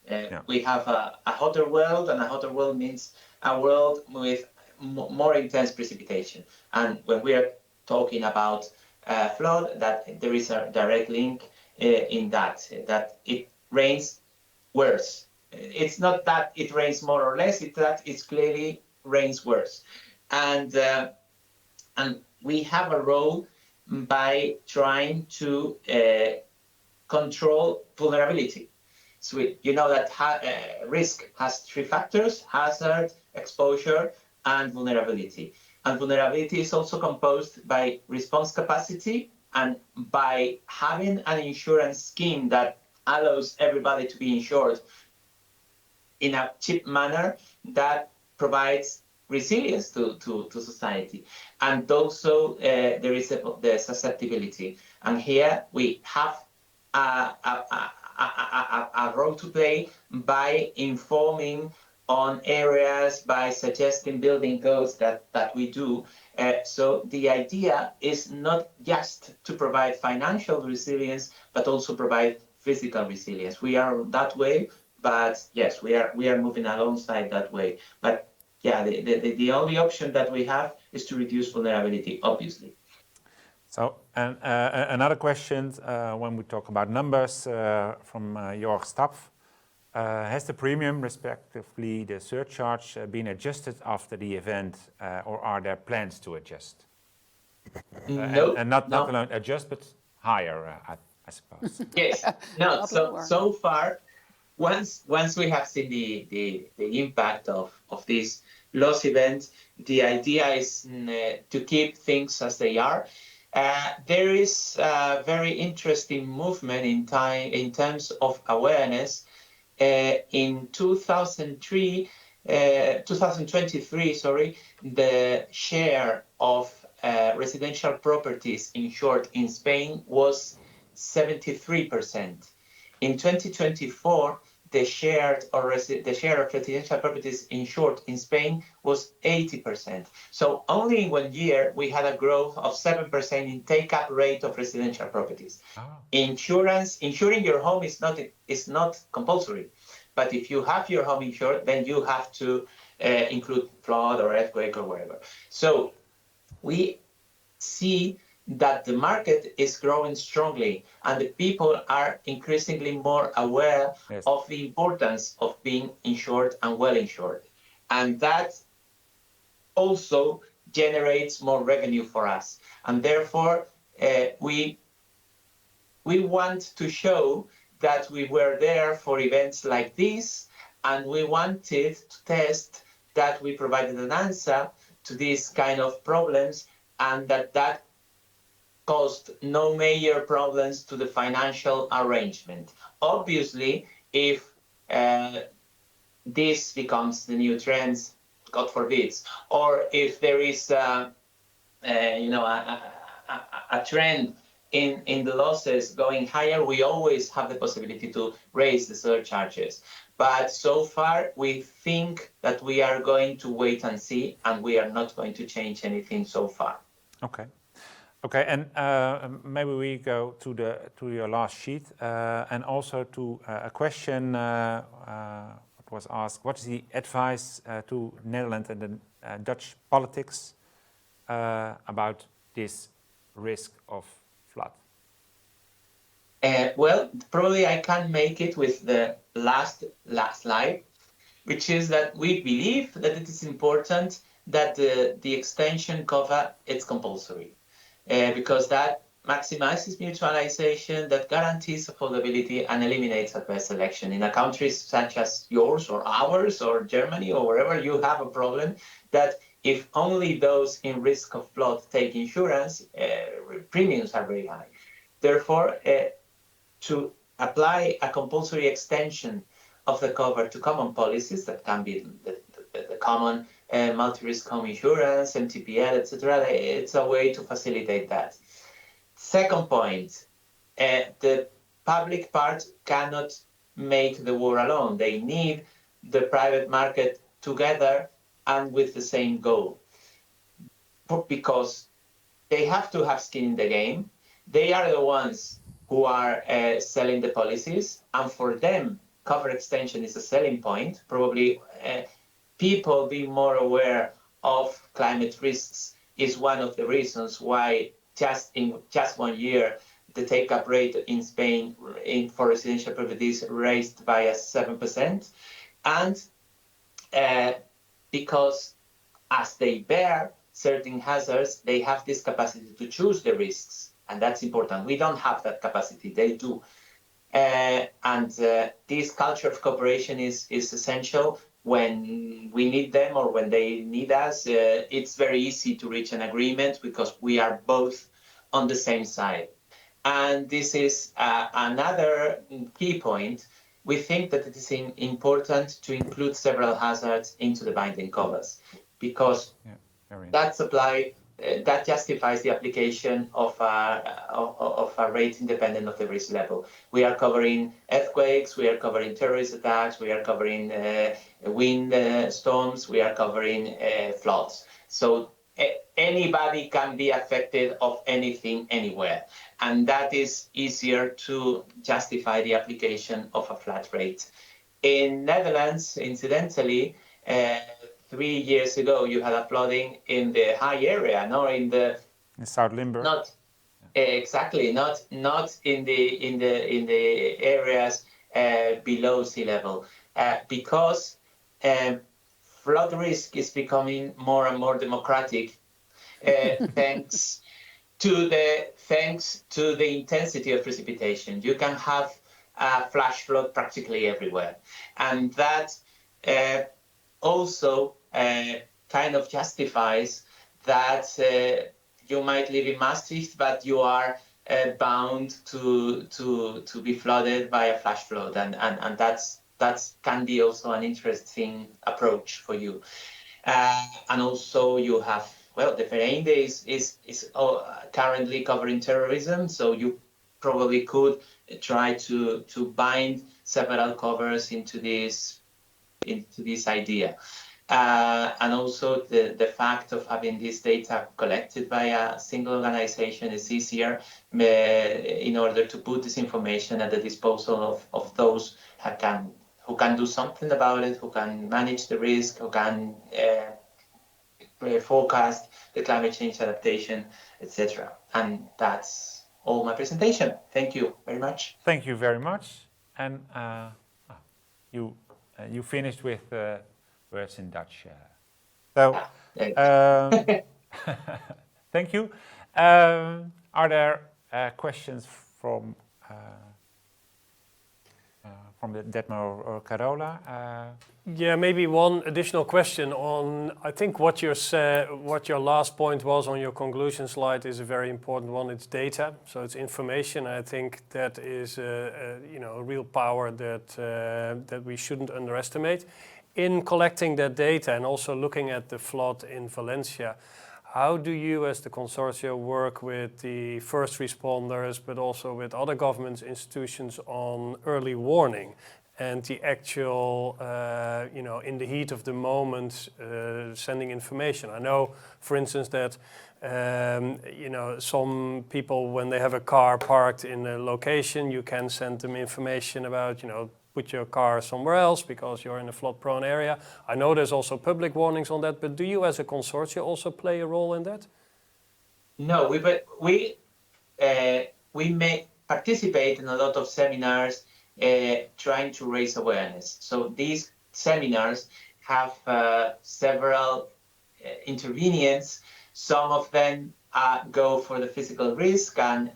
We have a hotter world, and a hotter world means a world with more intense precipitation. And when we are talking about flood, that there is a direct link in that it rains worse. It's not that it rains more or less, it's that it clearly rains worse. And we have a role by trying to control vulnerability. So you know that risk has three factors: hazard, exposure, and vulnerability. And vulnerability is also composed by response capacity and by having an insurance scheme that allows everybody to be insured in a cheap manner that provides resilience to society. And also there is the susceptibility. And here we have a role to play by informing on areas, by suggesting building codes that we do. So the idea is not just to provide financial resilience, but also provide physical resilience. We are that way, but yes, we are moving alongside that way. But yeah, the only option that we have is to reduce vulnerability, obviously. So, and another question, when we talk about numbers from your staff, has the premium, respectively the surcharge, been adjusted after the event, or are there plans to adjust? No, and not alone adjust, but higher, I suppose. Yes, no. So far, once we have seen the impact of this loss event, the idea is to keep things as they are. There is a very interesting movement in terms of awareness. In 2003, 2023, sorry, the share of residential properties insured in Spain was 73%. In 2024, the share of residential properties insured in Spain was 80%. So only in 1 year, we had a growth of 7% in take-up rate of residential properties. Oh. Insuring your home is not compulsory. But if you have your home insured, then you have to include flood or earthquake or whatever. So we see that the market is growing strongly and the people are increasingly more aware Yes. of the importance of being insured and well insured. And that also generates more revenue for us. And therefore, we want to show that we were there for events like this, and we wanted to test that we provided an answer to these kind of problems, and that caused no major problems to the financial arrangement. Obviously, if this becomes the new trends, God forbid, or if there is a trend in the losses going higher, we always have the possibility to raise the surcharges. But so far, we think that we are going to wait and see, and we are not going to change anything so far. Okay. Okay, and maybe we go to your last sheet, and also to a question was asked: what is the advice to Netherlands and the Dutch politics about this risk of flood? Well, probably I can make it with the last slide, which is that we believe that it is important that the extension cover is compulsory, because that maximizes mutualization, that guarantees affordability and eliminates adverse selection. In a country such as yours or ours or Germany or wherever you have a problem, that if only those in risk of flood take insurance, premiums are very high. Therefore, to apply a compulsory extension of the cover to common policies, that can be the common multi-risk home insurance, MTPL, etc., it's a way to facilitate that. Second point, the public part cannot make the war alone. They need the private market together and with the same goal, because they have to have skin in the game. They are the ones who are selling the policies, and for them, cover extension is a selling point. Probably people being more aware of climate risks is one of the reasons why in just 1 year, the take-up rate in Spain for residential properties raised by 7%. And because as they bear certain hazards, they have this capacity to choose the risks. And that's important. We don't have that capacity. They do. And this culture of cooperation is essential when we need them or when they need us. It's very easy to reach an agreement because we are both on the same side. And this is another key point. We think that it is important to include several hazards into the binding covers, because that justifies the application of a rate independent of the risk level. We are covering earthquakes, we are covering terrorist attacks, we are covering wind storms, we are covering floods. So anybody can be affected of anything, anywhere. And that is easier to justify the application of a flat rate. In Netherlands, incidentally, 3 years ago, you had a flooding in the high area, not in the South Limburg. Not exactly, not in the areas below sea level, because flood risk is becoming more and more democratic, thanks to the intensity of precipitation. You can have a flash flood practically everywhere, and that also kind of justifies that you might live in Maastricht, but you are bound to be flooded by a flash flood, and that's that can be also an interesting approach for you. And also you have, well, the Vereende is currently covering terrorism, so you probably could try to bind several covers into this idea. And also the fact of having this data collected by a single organization is easier in order to put this information at the disposal of those who can do something about it, who can manage the risk, who can forecast the climate change adaptation, etc. And that's all my presentation. Thank you very much. Thank you very much. And you finished with words in Dutch. So, thank you. Are there questions from the Detmer or Carola? Yeah, maybe one additional question on, I think what your last point was on your conclusion slide is a very important one. It's data, so it's information. I think that is a real power that we shouldn't underestimate. In collecting that data and also looking at the flood in Valencia, how do you as the consortia work with the first responders, but also with other government institutions on early warning and the actual, in the heat of the moment, sending information? I know, for instance, that some people, when they have a car parked in a location, you can send them information about, put your car somewhere else because you're in a flood-prone area. I know there's also public warnings on that, but do you as a consortia also play a role in that? No, we may participate in a lot of seminars trying to raise awareness. So these seminars have several intervenients. Some of them go for the physical risk and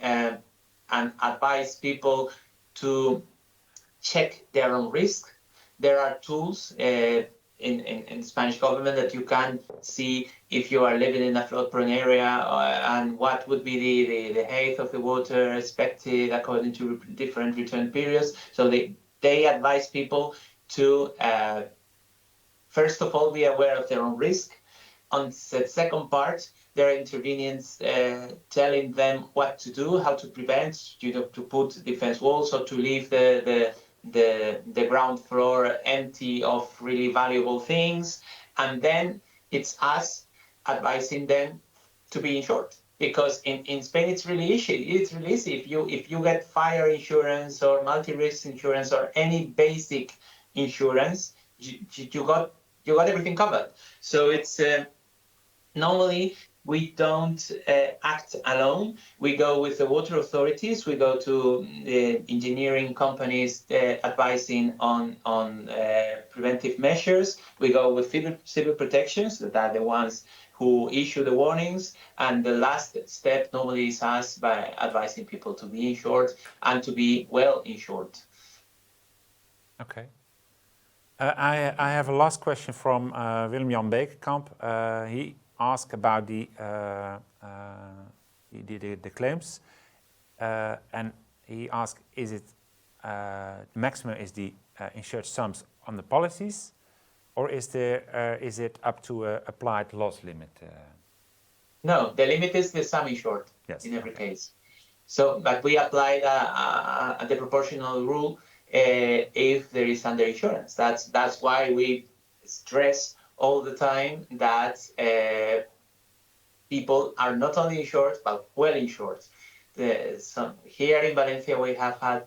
advise people to check their own risk. There are tools in the Spanish government that you can see if you are living in a flood-prone area and what would be the height of the water expected according to different return periods. So they advise people to, first of all, be aware of their own risk. On the second part, there are intervenients telling them what to do, how to prevent, to put defense walls or to leave the ground floor empty of really valuable things. And then it's us advising them to be insured. Because in Spain it's really easy. It's really easy. If you get fire insurance or multi-risk insurance or any basic insurance, you got everything covered. So it's normally we don't act alone. We go with the water authorities. We go to engineering companies advising on preventive measures. We go with civil protections, that are the ones who issue the warnings. And the last step normally is us by advising people to be insured and to be well insured. Okay. I have a last question from Willem-Jan Bekerkamp. He asked about the claims, and he asked, is it maximum is the insured sums on the policies, or is it up to a applied loss limit? No, the limit is the sum insured, yes, in every case. So, but we applied the proportional rule if there is underinsurance. That's why we stress all the time that people are not only insured but well insured. Here in Valencia we have had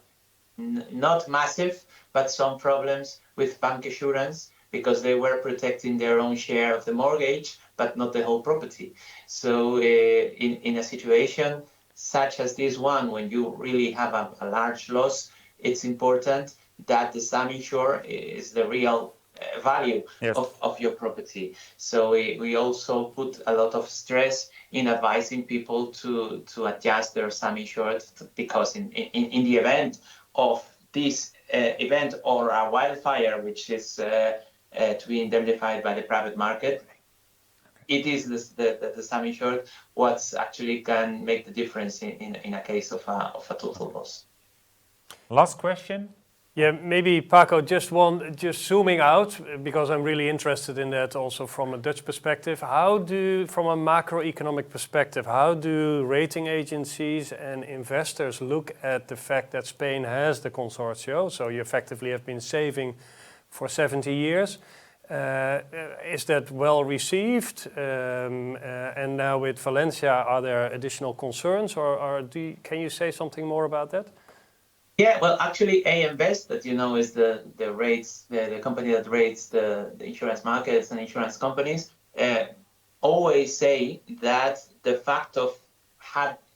not massive but some problems with bank insurance because they were protecting their own share of the mortgage but not the whole property. So in a situation such as this one, when you really have a large loss, it's important that the sum insured is the real value, yes, of your property. So we also put a lot of stress in advising people to adjust their sum insured, because in the event of this event or a wildfire, which is to be indemnified by the private market, it is the sum insured what actually can make the difference in a case of a total loss. Last question. Yeah, maybe Paco, just zooming out, because I'm really interested in that also from a Dutch perspective. From a macroeconomic perspective, how do rating agencies and investors look at the fact that Spain has the consortio? So you effectively have been saving for 70 years. Is that well received? And now with Valencia, are there additional concerns, or can you say something more about that? Yeah, well, actually, AM Best, that is the company that rates the insurance markets and insurance companies, always say that the fact of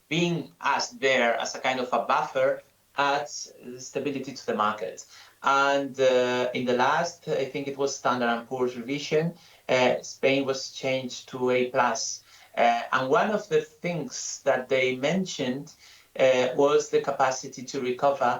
being us there as a kind of a buffer adds stability to the market. And in the last, I think it was Standard & Poor's revision, Spain was changed to A+. And one of the things that they mentioned was the capacity to recover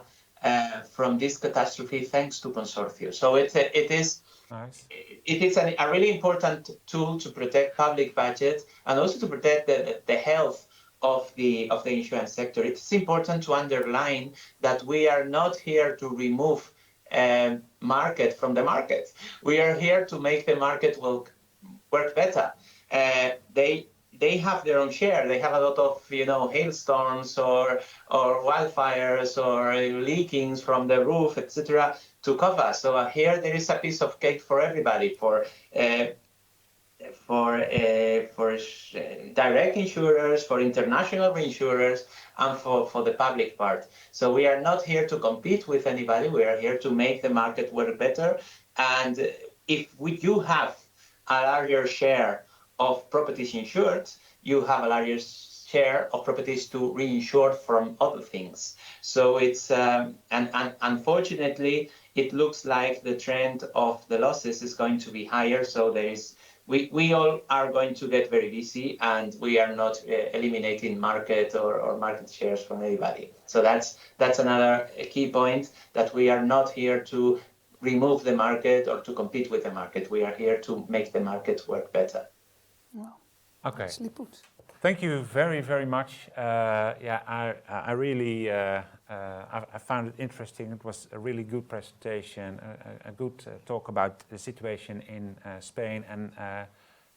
from this catastrophe thanks to consortio. So it is Nice. it is a really important tool to protect public budget and also to protect the health of the insurance sector. It's important to underline that we are not here to remove market from the market. We are here to make the market work better. They have their own share. They have a lot of hailstorms or wildfires or leakings from the roof, etc. to cover. So here there is a piece of cake for everybody, for direct insurers, for international reinsurers, and for the public part. So we are not here to compete with anybody. We are here to make the market work better. And if you have a larger share of properties insured, you have a larger share of properties to reinsure from other things. So it's and unfortunately, it looks like the trend of the losses is going to be higher. So we all are going to get very busy, and we are not eliminating market or market shares from anybody. So that's another key point, that we are not here to remove the market or to compete with the market. We are here to make the market work better. Well, Okay. nicely put. Thank you very, very much. I really I found it interesting. It was a really good presentation, a good talk about the situation in Spain and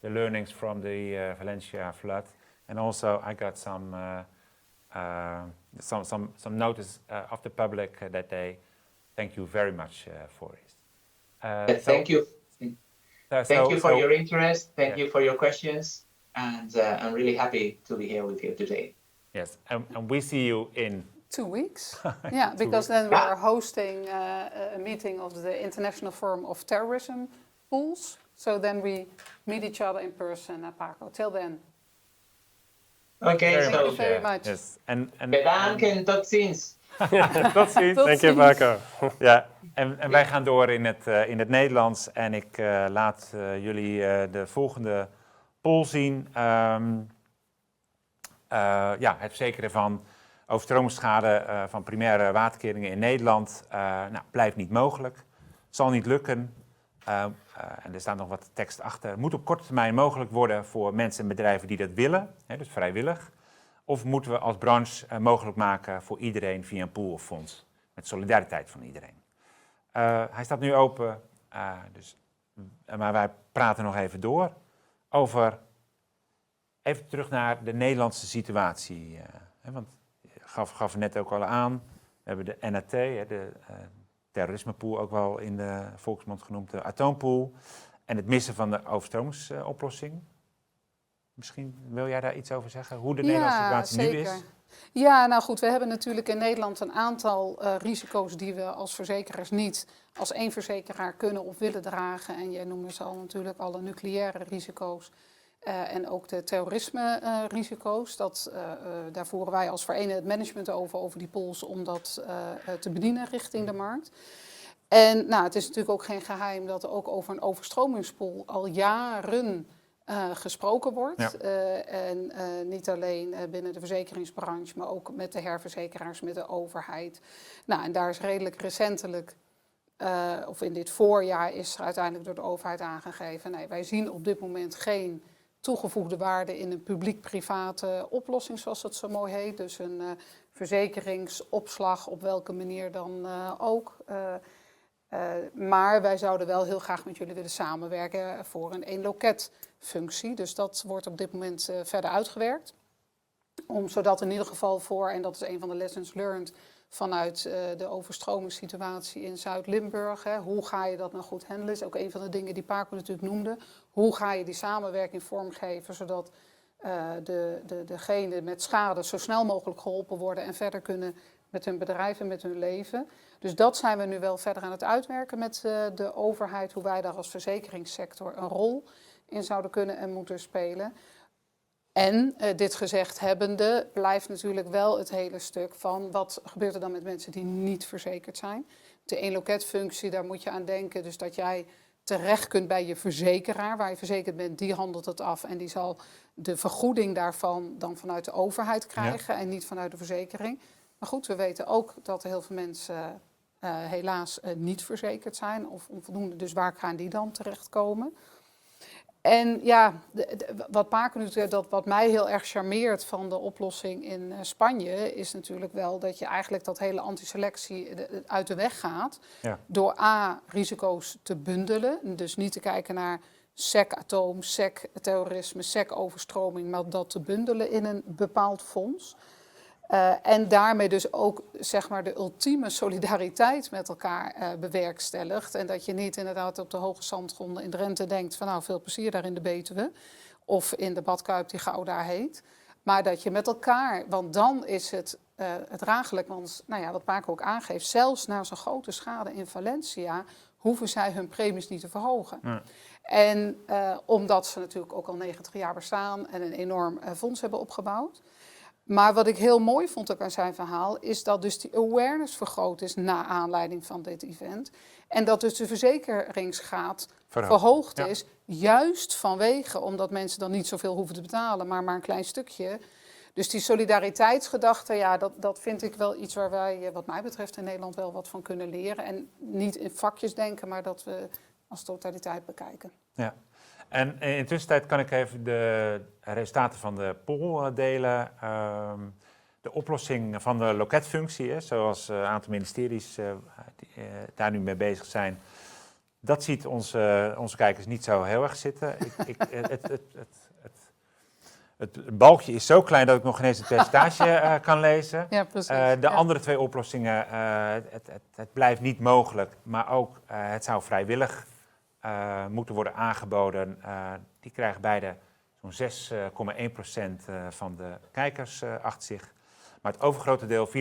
the learnings from the Valencia flood. And also, I got some notice of the public that they thank you very much for it. Thank you. Thank you for your interest. Thank you for your questions. And I'm really happy to be here with you today. Yes, and we see you in 2 weeks. Yeah, because then we are hosting a meeting of the International Forum of Terrorism Pools. So then we meet each other in person at Paco. Till then. Okay, Thank you very much. Yes, and Bedankt en tot ziens. tot ziens. Thank you, Paco. Ja, en wij gaan door in het Nederlands en ik laat jullie de volgende poll zien. Het verzekeren van overstromingsschade van primaire waterkeringen in Nederland blijft niet mogelijk. Zal niet lukken. En er staat nog wat tekst achter. Moet op korte termijn mogelijk worden voor mensen en bedrijven die dat willen, dus vrijwillig. Of moeten we als branche mogelijk maken voor iedereen via een pool of fonds. Met solidariteit van iedereen. Hij staat nu open, maar wij praten nog even door over. Even terug naar de Nederlandse situatie. Want je gaf net ook al aan. We hebben de NAT, de terrorismepool, ook wel in de volksmond genoemd, de atoompool. En het missen van de overstromingsoplossing. Misschien wil jij daar iets over zeggen? Hoe de Nederlandse situatie zeker. nu is? Ja, nou goed, we hebben natuurlijk in Nederland een aantal risico's die we als verzekeraars niet als één verzekeraar kunnen of willen dragen. En jij noemde ze al natuurlijk alle nucleaire risico's. En ook de terrorisme-risico's. Daar voeren wij als Vereende het management over die pools, om dat te bedienen richting de markt. En het is natuurlijk ook geen geheim dat er ook over een overstromingspool al jaren gesproken wordt. Ja. En niet alleen binnen de verzekeringsbranche, maar ook met de herverzekeraars, met de overheid. En daar is redelijk recentelijk, of in dit voorjaar, is er uiteindelijk door de overheid aangegeven. Nee, wij zien op dit moment geen toegevoegde waarde in een publiek-private oplossing, zoals het zo mooi heet. Dus een verzekeringsopslag, op welke manier dan ook. Maar wij zouden wel heel graag met jullie willen samenwerken voor een één-loketfunctie. Dus dat wordt op dit moment verder uitgewerkt. Zodat in ieder geval en dat is een van de lessons learned vanuit de overstromingssituatie in Zuid-Limburg. Hoe ga je dat nou goed handelen? Dat is ook een van de dingen die Paco natuurlijk noemde. Hoe ga je die samenwerking vormgeven zodat degenen met schade zo snel mogelijk geholpen worden en verder kunnen met hun bedrijf en met hun leven. Dus dat zijn we nu wel verder aan het uitwerken met de overheid, hoe wij daar als verzekeringssector een rol in zouden kunnen en moeten spelen. En dit gezegd hebbende blijft natuurlijk wel het hele stuk van wat gebeurt er dan met mensen die niet verzekerd zijn. De één-loketfunctie, daar moet je aan denken, dus dat jij terecht kunt bij je verzekeraar, waar je verzekerd bent, die handelt het af en die zal de vergoeding daarvan dan vanuit de overheid krijgen en niet vanuit de verzekering. Maar goed, we weten ook dat er heel veel mensen helaas niet verzekerd zijn of onvoldoende, dus waar gaan die dan terechtkomen? En ja, wat Paco nu zegt, wat mij heel erg charmeert van de oplossing in Spanje, is natuurlijk wel dat je eigenlijk dat hele antiselectie uit de weg gaat. Ja. Door risico's te bundelen. Dus niet te kijken naar SEC-atoom, SEC-terrorisme, SEC-overstroming, maar dat te bundelen in een bepaald fonds. En daarmee dus ook zeg maar de ultieme solidariteit met elkaar bewerkstelligt. En dat je niet inderdaad op de hoge zandgronden in Drenthe denkt van nou veel plezier daar in de Betuwe. Of in de badkuip die Gouda heet. Maar dat je met elkaar, want dan is het draaglijk. Want nou ja, wat Paco ook aangeeft, zelfs na zo'n grote schade in Valencia hoeven zij hun premies niet te verhogen. Ja. En omdat ze natuurlijk ook al 90 jaar bestaan en een enorm fonds hebben opgebouwd. Maar wat ik heel mooi vond ook aan zijn verhaal, is dat dus die awareness vergroot is na aanleiding van dit event. En dat dus de verzekeringsgraad verhoogd is, juist vanwege, omdat mensen dan niet zoveel hoeven te betalen, maar een klein stukje. Dus die solidariteitsgedachte, ja, dat vind ik wel iets waar wij, wat mij betreft, in Nederland wel wat van kunnen leren. En niet in vakjes denken, maar dat we als totaliteit bekijken. Ja. En in de tussentijd kan ik even de resultaten van de poll delen. De oplossing van de loketfunctie, zoals een aantal ministeries daar nu mee bezig zijn, dat ziet onze kijkers niet zo heel erg zitten. Het balkje is zo klein dat ik nog geen eens het percentage kan lezen. Ja, precies. De andere twee oplossingen, het blijft niet mogelijk, maar ook het zou vrijwillig moeten worden aangeboden. Die krijgen beide zo'n 6,1% van de kijkers achter zich. Maar het overgrote deel, 84,8%,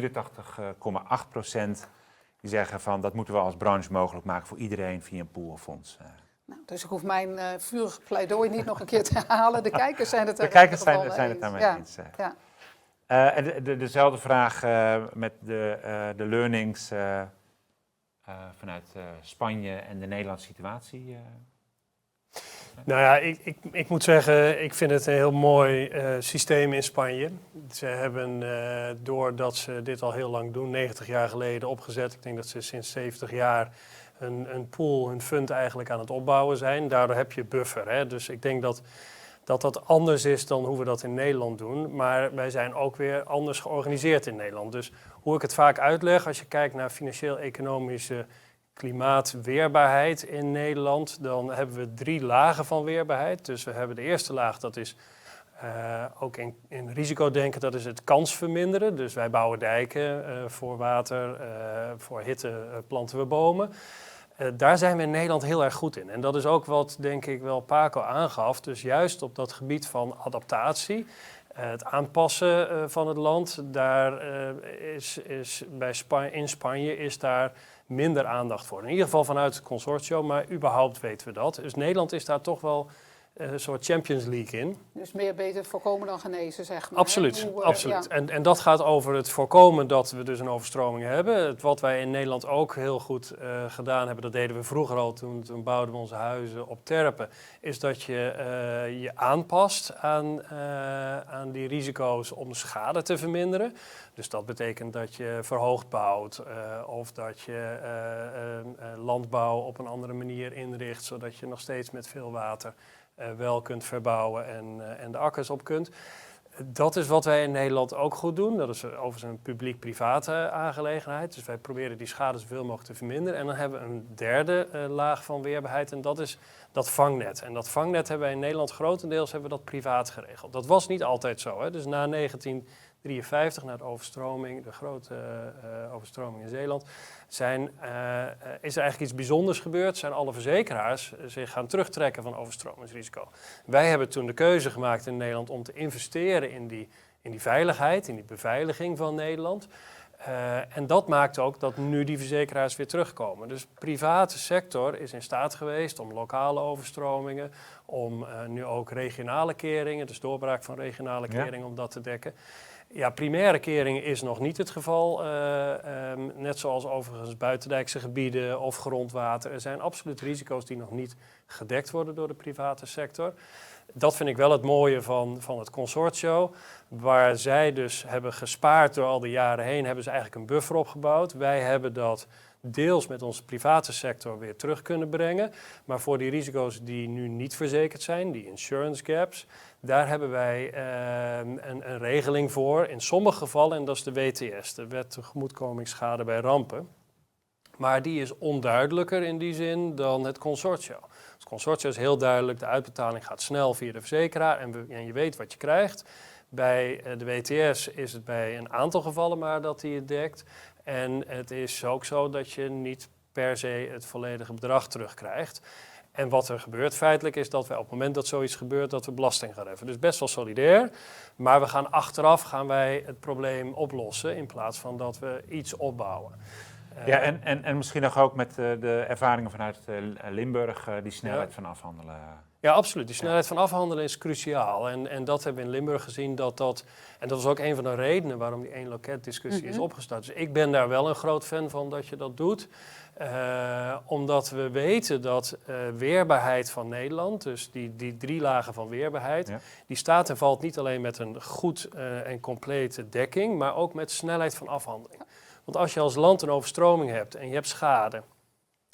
die zeggen van dat moeten we als branche mogelijk maken voor iedereen via een pool of fonds. Nou, dus ik hoef mijn vurig pleidooi niet nog een keer te herhalen. De kijkers zijn het er zijn het daarmee eens. Ja. En dezelfde vraag met de learnings vanuit Spanje en de Nederlandse situatie. Nou ja, ik moet zeggen, ik vind het een heel mooi systeem in Spanje. Ze hebben, doordat ze dit al heel lang doen, 90 jaar geleden opgezet. Ik denk dat ze sinds 70 jaar een pool, een fund eigenlijk aan het opbouwen zijn. Daardoor heb je buffer. Hè? Dus ik denk dat anders is dan hoe we dat in Nederland doen. Maar wij zijn ook weer anders georganiseerd in Nederland. Dus hoe ik het vaak uitleg, als je kijkt naar financieel-economische klimaatweerbaarheid in Nederland, dan hebben we 3 lagen van weerbaarheid. Dus we hebben de eerste laag, dat is ook in risicodenken, dat is het kans verminderen. Dus wij bouwen dijken voor water, voor hitte planten we bomen. Daar zijn we in Nederland heel erg goed in. En dat is ook wat, denk ik, wel Paco aangaf. Dus juist op dat gebied van adaptatie, het aanpassen van het land, daar in Spanje is daar minder aandacht voor. In ieder geval vanuit het consortium, maar überhaupt weten we dat. Dus Nederland is daar toch wel een soort Champions League in. Dus meer beter voorkomen dan genezen, zeg maar. Absoluut, absoluut. Ja. En dat gaat over het voorkomen dat we dus een overstroming hebben. Wat wij in Nederland ook heel goed gedaan hebben, dat deden we vroeger al, toen bouwden we onze huizen op terpen, is dat je je aanpast aan die risico's om schade te verminderen. Dus dat betekent dat je verhoogd bouwt of dat je landbouw op een andere manier inricht, zodat je nog steeds met veel water wel kunt verbouwen en de akkers op kunt. Dat is wat wij in Nederland ook goed doen. Dat is overigens een publiek-private aangelegenheid. Dus wij proberen die schade zoveel mogelijk te verminderen. En dan hebben we een derde laag van weerbaarheid en dat is dat vangnet. En dat vangnet hebben wij in Nederland grotendeels hebben we dat privaat geregeld. Dat was niet altijd zo. Hè. Dus na 1953, na de overstroming, de grote overstroming in Zeeland, is er eigenlijk iets bijzonders gebeurd. Zijn alle verzekeraars zich gaan terugtrekken van overstromingsrisico. Wij hebben toen de keuze gemaakt in Nederland om te investeren in die veiligheid, in die beveiliging van Nederland. En dat maakt ook dat nu die verzekeraars weer terugkomen. Dus de private sector is in staat geweest om lokale overstromingen, om nu ook regionale keringen, dus doorbraak van regionale keringen, om dat te dekken. Ja, primaire keringen is nog niet het geval, net zoals overigens buitendijkse gebieden of grondwater. Er zijn absoluut risico's die nog niet gedekt worden door de private sector. Dat vind ik wel het mooie van het consortio. Waar zij dus hebben gespaard door al die jaren heen, hebben ze eigenlijk een buffer opgebouwd. Wij hebben dat deels met onze private sector weer terug kunnen brengen. Maar voor die risico's die nu niet verzekerd zijn, die insurance gaps, daar hebben wij een regeling voor. In sommige gevallen, en dat is de WTS, de Wet tegemoetkomingsschade bij rampen. Maar die is onduidelijker in die zin dan het consortio. Het consortio is heel duidelijk, de uitbetaling gaat snel via de verzekeraar en je weet wat je krijgt. Bij de WTS is het bij een aantal gevallen maar dat hij het dekt. En het is ook zo dat je niet per se het volledige bedrag terugkrijgt. En wat er gebeurt feitelijk is dat wij op het moment dat zoiets gebeurt, dat we belasting gaan heffen. Dus best wel solidair, maar we gaan achteraf het probleem oplossen in plaats van dat we iets opbouwen. Ja, en misschien nog ook met de ervaringen vanuit Limburg, die snelheid van afhandelen. Ja, absoluut. Die snelheid van afhandelen is cruciaal. En dat hebben we in Limburg gezien. En dat was ook een van de redenen waarom die één loket discussie is opgestart. Dus ik ben daar wel een groot fan van dat je dat doet. Omdat we weten dat weerbaarheid van Nederland, dus die 3 lagen van weerbaarheid, die staat en valt niet alleen met een goed en complete dekking, maar ook met snelheid van afhandeling. Want als je als land een overstroming hebt en je hebt schade,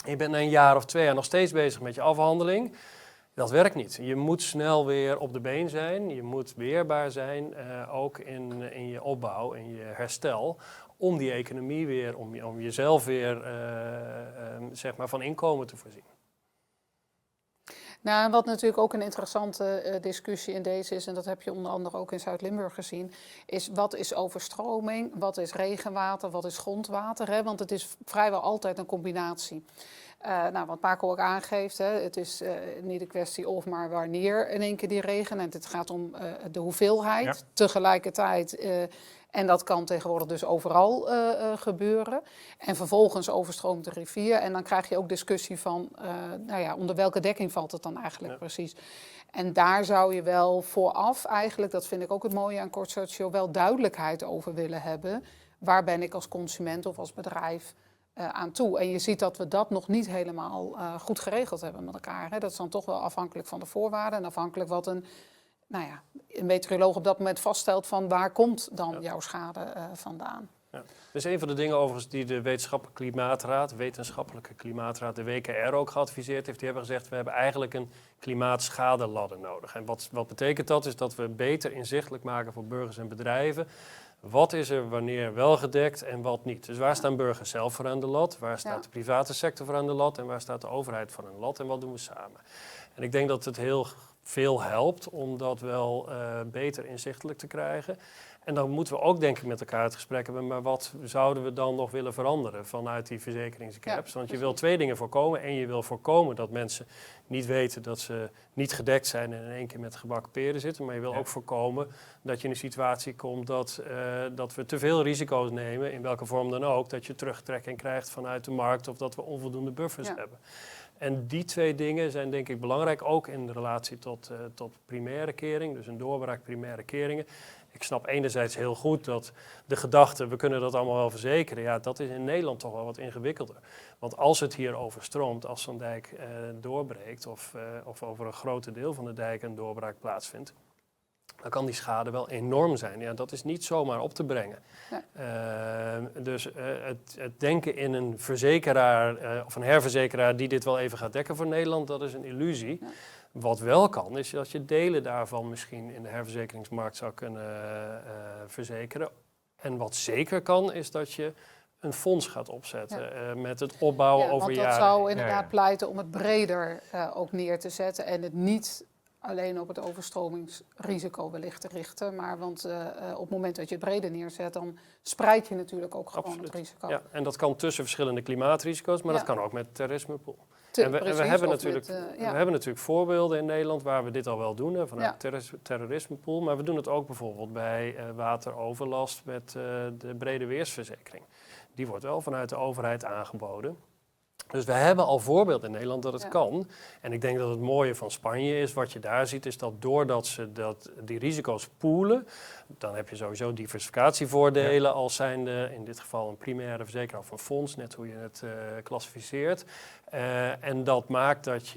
en je bent na een jaar of 2 jaar nog steeds bezig met je afhandeling, dat werkt niet. Je moet snel weer op de been zijn, je moet weerbaar zijn, ook in je opbouw, in je herstel, om die economie weer, om jezelf weer zeg maar van inkomen te voorzien. Nou, en wat natuurlijk ook een interessante discussie in deze is, en dat heb je onder andere ook in Zuid-Limburg gezien, is wat is overstroming, wat is regenwater, wat is grondwater, hè? Want het is vrijwel altijd een combinatie. Wat Paco ook aangeeft, hè, het is niet een kwestie of maar wanneer in één keer die regen. En het gaat om de hoeveelheid tegelijkertijd. En dat kan tegenwoordig dus overal gebeuren. En vervolgens overstroomt de rivier. En dan krijg je ook discussie van, onder welke dekking valt het dan eigenlijk precies. En daar zou je wel vooraf eigenlijk, dat vind ik ook het mooie aan consortio, wel duidelijkheid over willen hebben. Waar ben ik als consument of als bedrijf aan toe? En je ziet dat we dat nog niet helemaal goed geregeld hebben met elkaar. Hè? Dat is dan toch wel afhankelijk van de voorwaarden en afhankelijk wat een meteoroloog op dat moment vaststelt van waar komt dan jouw schade vandaan. Ja. Dus een van de dingen overigens die de wetenschappelijke klimaatraad, de WKR ook geadviseerd heeft, die hebben gezegd we hebben eigenlijk een klimaatschade-ladder nodig. En wat betekent dat? Is dat we beter inzichtelijk maken voor burgers en bedrijven. Wat is er wanneer wel gedekt en wat niet? Dus waar staan burgers zelf voor aan de lat? Waar staat de private sector voor aan de lat? En waar staat de overheid voor aan de lat? En wat doen we samen? En ik denk dat het heel veel helpt om dat wel beter inzichtelijk te krijgen. En dan moeten we ook denk ik met elkaar het gesprek hebben, maar wat zouden we dan nog willen veranderen vanuit die verzekeringsgaps? Want je wil 2 dingen voorkomen. En je wil voorkomen dat mensen niet weten dat ze niet gedekt zijn en in één keer met gebakken peren zitten. Maar je wil ook voorkomen dat je in een situatie komt dat we te veel risico's nemen, in welke vorm dan ook, dat je terugtrekking krijgt vanuit de markt of dat we onvoldoende buffers hebben. En die 2 dingen zijn denk ik belangrijk, ook in de relatie tot primaire kering, dus een doorbraak primaire keringen. Ik snap enerzijds heel goed dat de gedachte, we kunnen dat allemaal wel verzekeren, dat is in Nederland toch wel wat ingewikkelder. Want als het hier overstroomt, als zo'n dijk doorbreekt of over een groot deel van de dijk een doorbraak plaatsvindt, dan kan die schade wel enorm zijn. Ja, dat is niet zomaar op te brengen. Dus het denken in een verzekeraar of een herverzekeraar die dit wel even gaat dekken voor Nederland, dat is een illusie. Wat wel kan, is dat je delen daarvan misschien in de herverzekeringsmarkt zou kunnen verzekeren. En wat zeker kan, is dat je een fonds gaat opzetten met het opbouwen over want jaren. dat zou inderdaad pleiten om het breder ook neer te zetten en het niet alleen op het overstromingsrisico wellicht te richten. Maar want op het moment dat je het breder neerzet, dan spreid je natuurlijk ook gewoon het risico. Ja, en dat kan tussen verschillende klimaatrisico's, maar dat kan ook met het terrorismepool. We hebben natuurlijk voorbeelden in Nederland waar we dit al wel doen, vanuit het terrorismepool. Maar we doen het ook bijvoorbeeld bij wateroverlast met de brede weersverzekering. Die wordt wel vanuit de overheid aangeboden. Dus we hebben al voorbeeld in Nederland dat het kan. En ik denk dat het mooie van Spanje is, wat je daar ziet, is dat doordat ze die risico's poolen, dan heb je sowieso diversificatievoordelen als zijnde in dit geval een primaire verzekeraar of een fonds, net hoe je het klassificeert. En dat maakt dat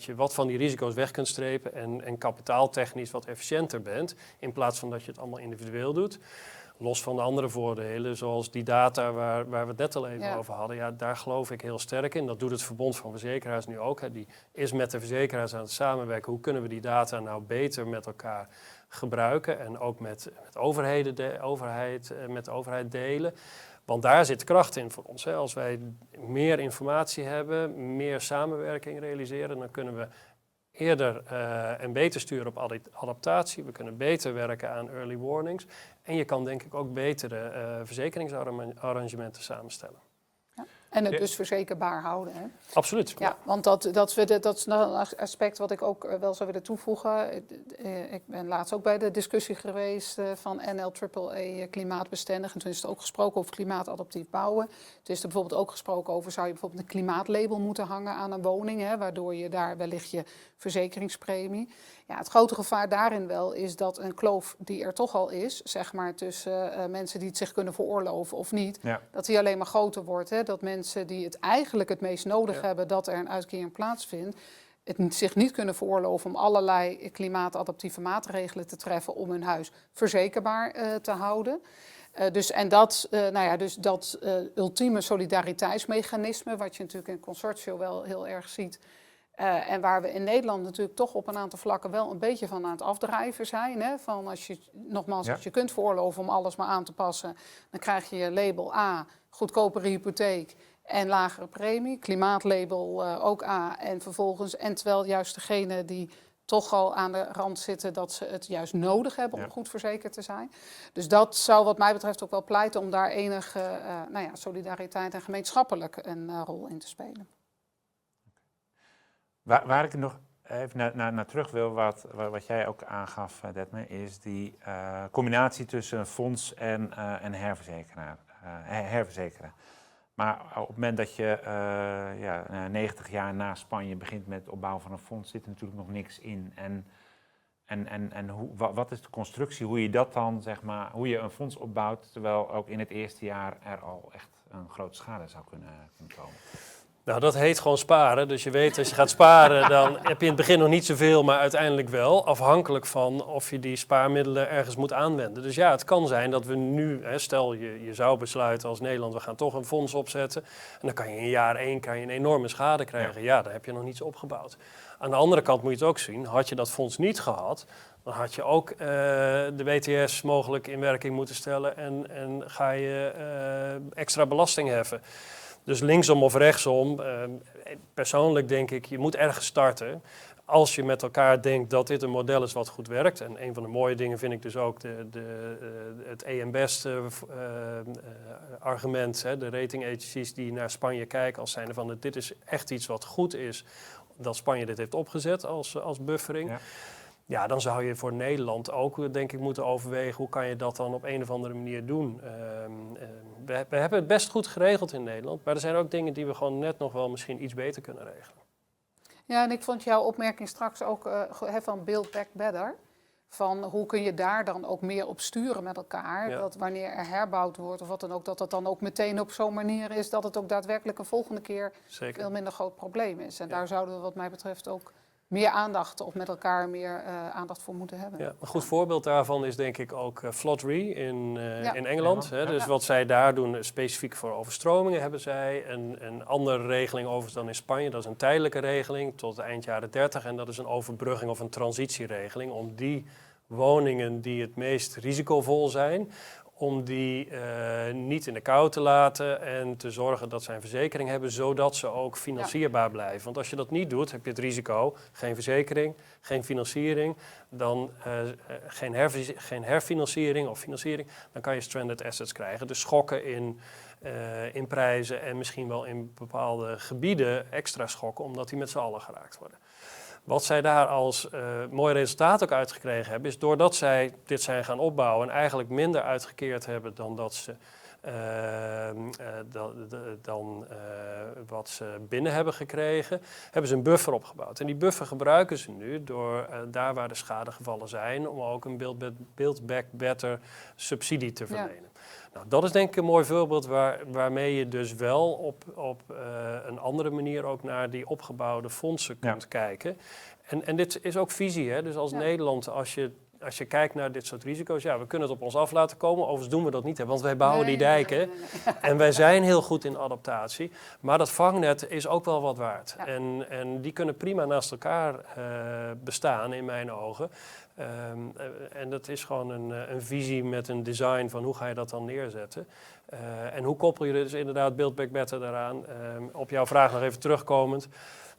je wat van die risico's weg kunt strepen en kapitaaltechnisch wat efficiënter bent, in plaats van dat je het allemaal individueel doet. Los van de andere voordelen, zoals die data waar we het net al even over hadden. Ja, daar geloof ik heel sterk in. Dat doet het Verbond van Verzekeraars nu ook. Hè. Die is met de verzekeraars aan het samenwerken. Hoe kunnen we die data nou beter met elkaar gebruiken? En ook met de overheid delen. Want daar zit kracht in voor ons. Hè. Als wij meer informatie hebben, meer samenwerking realiseren, dan kunnen we eerder en beter sturen op adaptatie. We kunnen beter werken aan early warnings. En je kan denk ik ook betere verzekeringsarrangementen samenstellen. Ja. En het dus verzekerbaar houden. Hè? Absoluut. Ja, want dat is nog een aspect wat ik ook wel zou willen toevoegen. Ik ben laatst ook bij de discussie geweest van NLAA klimaatbestendig. En toen is er ook gesproken over klimaatadaptief bouwen. Toen is er bijvoorbeeld ook gesproken over, zou je bijvoorbeeld een klimaatlabel moeten hangen aan een woning, hè, waardoor je daar wellicht je verzekeringspremie. Ja, het grote gevaar daarin wel is dat een kloof die er toch al is, zeg maar tussen mensen die het zich kunnen veroorloven of niet, dat die alleen maar groter wordt. Hè? Dat mensen die het eigenlijk het meest nodig hebben dat er een uitkering plaatsvindt, het zich niet kunnen veroorloven om allerlei klimaatadaptieve maatregelen te treffen om hun huis verzekerbaar te houden. Dus dat ultieme solidariteitsmechanisme, wat je natuurlijk in het consortium wel heel erg ziet. En waar we in Nederland natuurlijk toch op een aantal vlakken wel een beetje van aan het afdrijven zijn. Hè? Van als je kunt veroorloven om alles maar aan te passen, dan krijg je label A, goedkopere hypotheek en lagere premie. Klimaatlabel ook A. En vervolgens, en terwijl juist degene die toch al aan de rand zitten, dat ze het juist nodig hebben om goed verzekerd te zijn. Dus dat zou wat mij betreft ook wel pleiten om daar enige solidariteit en gemeenschappelijk een rol in te spelen. Waar ik nog even naar terug wil, wat jij ook aangaf, Detme, is die combinatie tussen fonds en herverzekeren. Maar op het moment dat je 90 jaar na Spanje begint met het opbouwen van een fonds, zit er natuurlijk nog niks in. Wat is de constructie, hoe je dat dan, zeg maar, hoe je een fonds opbouwt, terwijl ook in het eerste jaar er al echt een grote schade zou kunnen komen? Nou, dat heet gewoon sparen. Dus je weet, als je gaat sparen, dan heb je in het begin nog niet zoveel, maar uiteindelijk wel. Afhankelijk van of je die spaarmiddelen ergens moet aanwenden. Dus ja, het kan zijn dat we nu, stel je zou besluiten als Nederland, we gaan toch een fonds opzetten. En dan kan je in jaar 1 een enorme schade krijgen. Ja, dan heb je nog niets opgebouwd. Aan de andere kant moet je het ook zien, had je dat fonds niet gehad, dan had je ook de WTS mogelijk in werking moeten stellen en ga je extra belasting heffen. Dus linksom of rechtsom, persoonlijk denk ik, je moet ergens starten. Als je met elkaar denkt dat dit een model is wat goed werkt. En een van de mooie dingen vind ik dus ook het AM-Best argument. De rating agencies die naar Spanje kijken als zijnde van dit is echt iets wat goed is. Dat Spanje dit heeft opgezet als buffering. Ja. Ja, dan zou je voor Nederland ook, denk ik, moeten overwegen hoe kan je dat dan op een of andere manier doen. We hebben het best goed geregeld in Nederland, maar er zijn ook dingen die we gewoon net nog wel misschien iets beter kunnen regelen. Ja, en ik vond jouw opmerking straks ook van Build Back Better. Van hoe kun je daar dan ook meer op sturen met elkaar. Ja. Dat wanneer er herbouwd wordt of wat dan ook, dat dan ook meteen op zo'n manier is dat het ook daadwerkelijk een volgende keer veel minder groot probleem is. En daar zouden we wat mij betreft ook meer aandacht of met elkaar meer aandacht voor moeten hebben. Ja, een goed voorbeeld daarvan is denk ik ook Flood Re in Engeland. Hè. Dus Ja. wat zij daar doen, specifiek voor overstromingen hebben zij. Een andere regeling overigens dan in Spanje. Dat is een tijdelijke regeling tot eind jaren 30. En dat is een overbrugging of een transitieregeling om die woningen die het meest risicovol zijn, om die niet in de kou te laten en te zorgen dat ze een verzekering hebben, zodat ze ook financierbaar blijven. Want als je dat niet doet, heb je het risico, geen verzekering, geen financiering, dan geen herfinanciering of financiering, dan kan je stranded assets krijgen. Dus schokken in prijzen en misschien wel in bepaalde gebieden extra schokken, omdat die met z'n allen geraakt worden. Wat zij daar als mooi resultaat ook uitgekregen hebben, is doordat zij dit zijn gaan opbouwen en eigenlijk minder uitgekeerd hebben dan dat ze wat ze binnen hebben gekregen, hebben ze een buffer opgebouwd. En die buffer gebruiken ze nu door daar waar de schadegevallen zijn, om ook een Build Back Better subsidie te verlenen. Ja. Nou, dat is denk ik een mooi voorbeeld waarmee je dus wel op een andere manier ook naar die opgebouwde fondsen kunt kijken. En dit is ook visie, hè? Dus als Nederland, als je kijkt naar dit soort risico's, we kunnen het op ons af laten komen. Overigens doen we dat niet, hè, want wij bouwen die dijken. Nee. En wij zijn heel goed in adaptatie. Maar dat vangnet is ook wel wat waard. Ja. En die kunnen prima naast elkaar bestaan, in mijn ogen. En dat is gewoon een visie met een design van hoe ga je dat dan neerzetten. En hoe koppel je dus inderdaad Build Back Better daaraan. Op jouw vraag nog even terugkomend.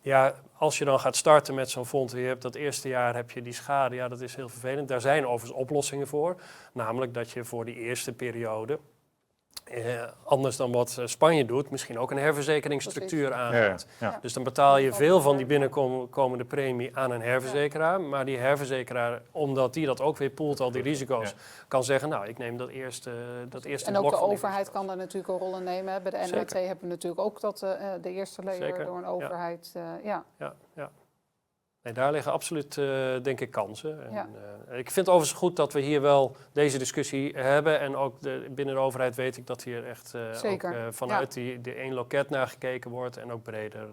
Ja, als je dan gaat starten met zo'n fonds, je hebt dat eerste jaar heb je die schade, dat is heel vervelend. Daar zijn overigens oplossingen voor. Namelijk dat je voor die eerste periode, anders dan wat Spanje doet, misschien ook een herverzekeringsstructuur aangaat. Ja. Dus dan betaal je veel van die binnenkomende premie aan een herverzekeraar. Maar die herverzekeraar, omdat die dat ook weer poelt, al die risico's, kan zeggen, nou, ik neem dat eerste en ook de overheid kan daar natuurlijk een rol in nemen. Bij de NRT hebben we natuurlijk ook dat de eerste layer door een overheid. Ja. Nee, daar liggen absoluut, denk ik, kansen. En, ik vind het overigens goed dat we hier wel deze discussie hebben. En ook binnen de overheid weet ik dat hier echt ook, vanuit die één loket naar gekeken wordt. En ook breder.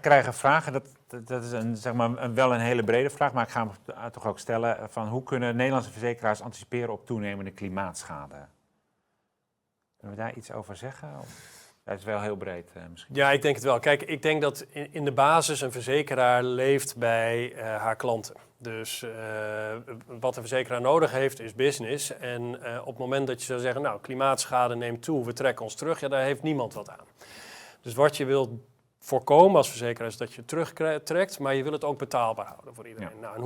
Krijgen vragen, dat is wel een hele brede vraag. Maar ik ga hem toch ook stellen van hoe kunnen Nederlandse verzekeraars anticiperen op toenemende klimaatschade? Kunnen we daar iets over zeggen? Dat is wel heel breed misschien. Ja, ik denk het wel. Kijk, ik denk dat in de basis een verzekeraar leeft bij haar klanten. Dus wat een verzekeraar nodig heeft is business. En op het moment dat je zou zeggen, nou, klimaatschade neemt toe, we trekken ons terug, daar heeft niemand wat aan. Dus wat je wilt voorkomen als verzekeraar is dat je terugtrekt, maar je wil het ook betaalbaar houden voor iedereen. Ja. Nou, en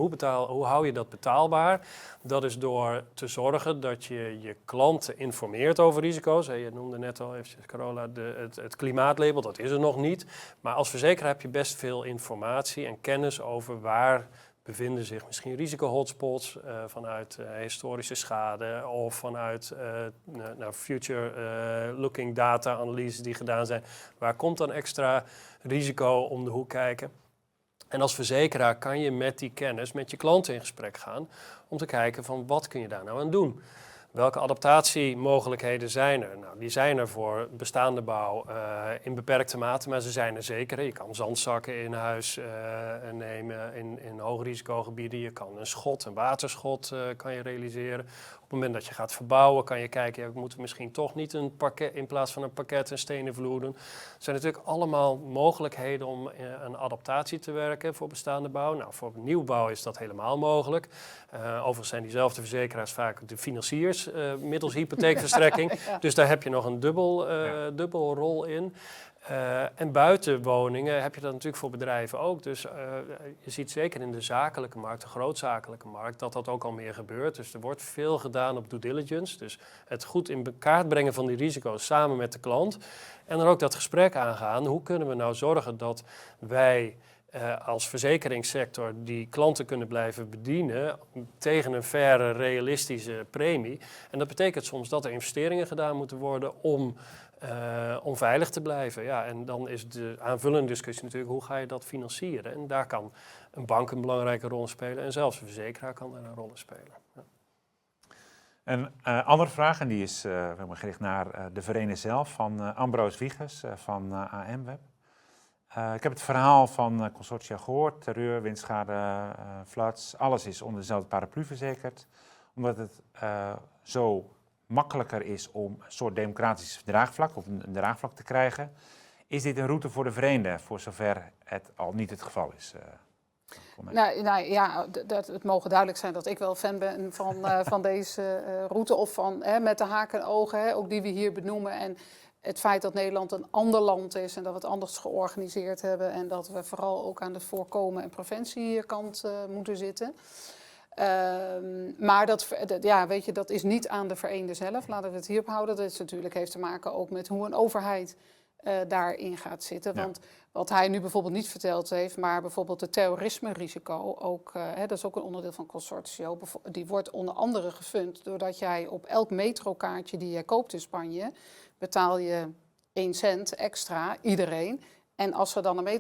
hoe hou je dat betaalbaar? Dat is door te zorgen dat je je klanten informeert over risico's. Je noemde net al eventjes, Carola, het klimaatlabel, dat is er nog niet. Maar als verzekeraar heb je best veel informatie en kennis over waar bevinden zich misschien risico-hotspots vanuit historische schade of vanuit future-looking data-analyses die gedaan zijn. Waar komt dan extra risico om de hoek kijken? En als verzekeraar kan je met die kennis met je klanten in gesprek gaan om te kijken van wat kun je daar nou aan doen? Welke adaptatiemogelijkheden zijn er? Nou, die zijn er voor bestaande bouw in beperkte mate, maar ze zijn er zeker. Je kan zandzakken in huis nemen in hoogrisicogebieden. Je kan een waterschot kan je realiseren. Op het moment dat je gaat verbouwen kan je kijken, we moeten misschien toch niet een parket, in plaats van een parket een stenen vloer doen. Er zijn natuurlijk allemaal mogelijkheden om een adaptatie te werken voor bestaande bouw. Nou, voor nieuwbouw is dat helemaal mogelijk. Overigens zijn diezelfde verzekeraars vaak de financiers middels hypotheekverstrekking. Ja. Dus daar heb je nog een dubbel rol in. En buiten woningen heb je dat natuurlijk voor bedrijven ook. Dus je ziet zeker in de zakelijke markt, de grootzakelijke markt, dat ook al meer gebeurt. Dus er wordt veel gedaan op due diligence. Dus het goed in kaart brengen van die risico's samen met de klant. En dan ook dat gesprek aangaan. Hoe kunnen we nou zorgen dat wij als verzekeringssector die klanten kunnen blijven bedienen tegen een faire, realistische premie. En dat betekent soms dat er investeringen gedaan moeten worden om veilig te blijven. Ja, en dan is de aanvullende discussie natuurlijk, hoe ga je dat financieren? En daar kan een bank een belangrijke rol in spelen en zelfs een verzekeraar kan daar een rol in spelen. Ja. Een andere vraag, en die is gericht naar de Vereende zelf, van Ambroos Wiegers van AM Web. Ik heb het verhaal van consortia gehoord, terreur, windschade, floods, alles is onder dezelfde paraplu verzekerd. Omdat het zo makkelijker is om een soort democratisch draagvlak of een draagvlak te krijgen. Is dit een route voor de Vereende, voor zover het al niet het geval is? Het mogen duidelijk zijn dat ik wel fan ben van deze route of van met de haken en ogen, ook die we hier benoemen. En het feit dat Nederland een ander land is en dat we het anders georganiseerd hebben en dat we vooral ook aan de voorkomen- en preventiekant moeten zitten. Maar dat is niet aan de Vereende zelf. Laten we het hierop houden. Dat natuurlijk heeft te maken ook met hoe een overheid daarin gaat zitten. Ja. Want wat hij nu bijvoorbeeld niet verteld heeft, maar bijvoorbeeld het terrorisme-risico, ook, dat is ook een onderdeel van Consortio, die wordt onder andere gefund doordat jij op elk metrokaartje die jij koopt in Spanje, betaal je 1 cent extra, iedereen. En als er dan een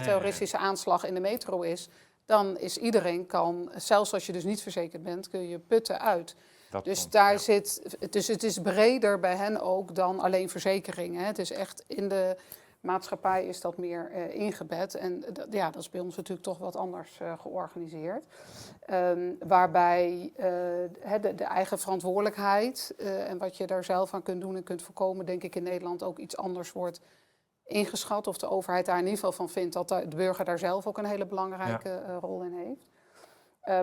terroristische aanslag in de metro is, dan is iedereen zelfs als je dus niet verzekerd bent, kun je putten uit. Dus het is breder bij hen ook dan alleen verzekeringen. Het is echt in de maatschappij is dat meer ingebed. En dat is bij ons natuurlijk toch wat anders georganiseerd. Waarbij de eigen verantwoordelijkheid en wat je daar zelf aan kunt doen en kunt voorkomen, denk ik in Nederland ook iets anders wordt ingeschat. Of de overheid daar in ieder geval van vindt dat de burger daar zelf ook een hele belangrijke rol in heeft.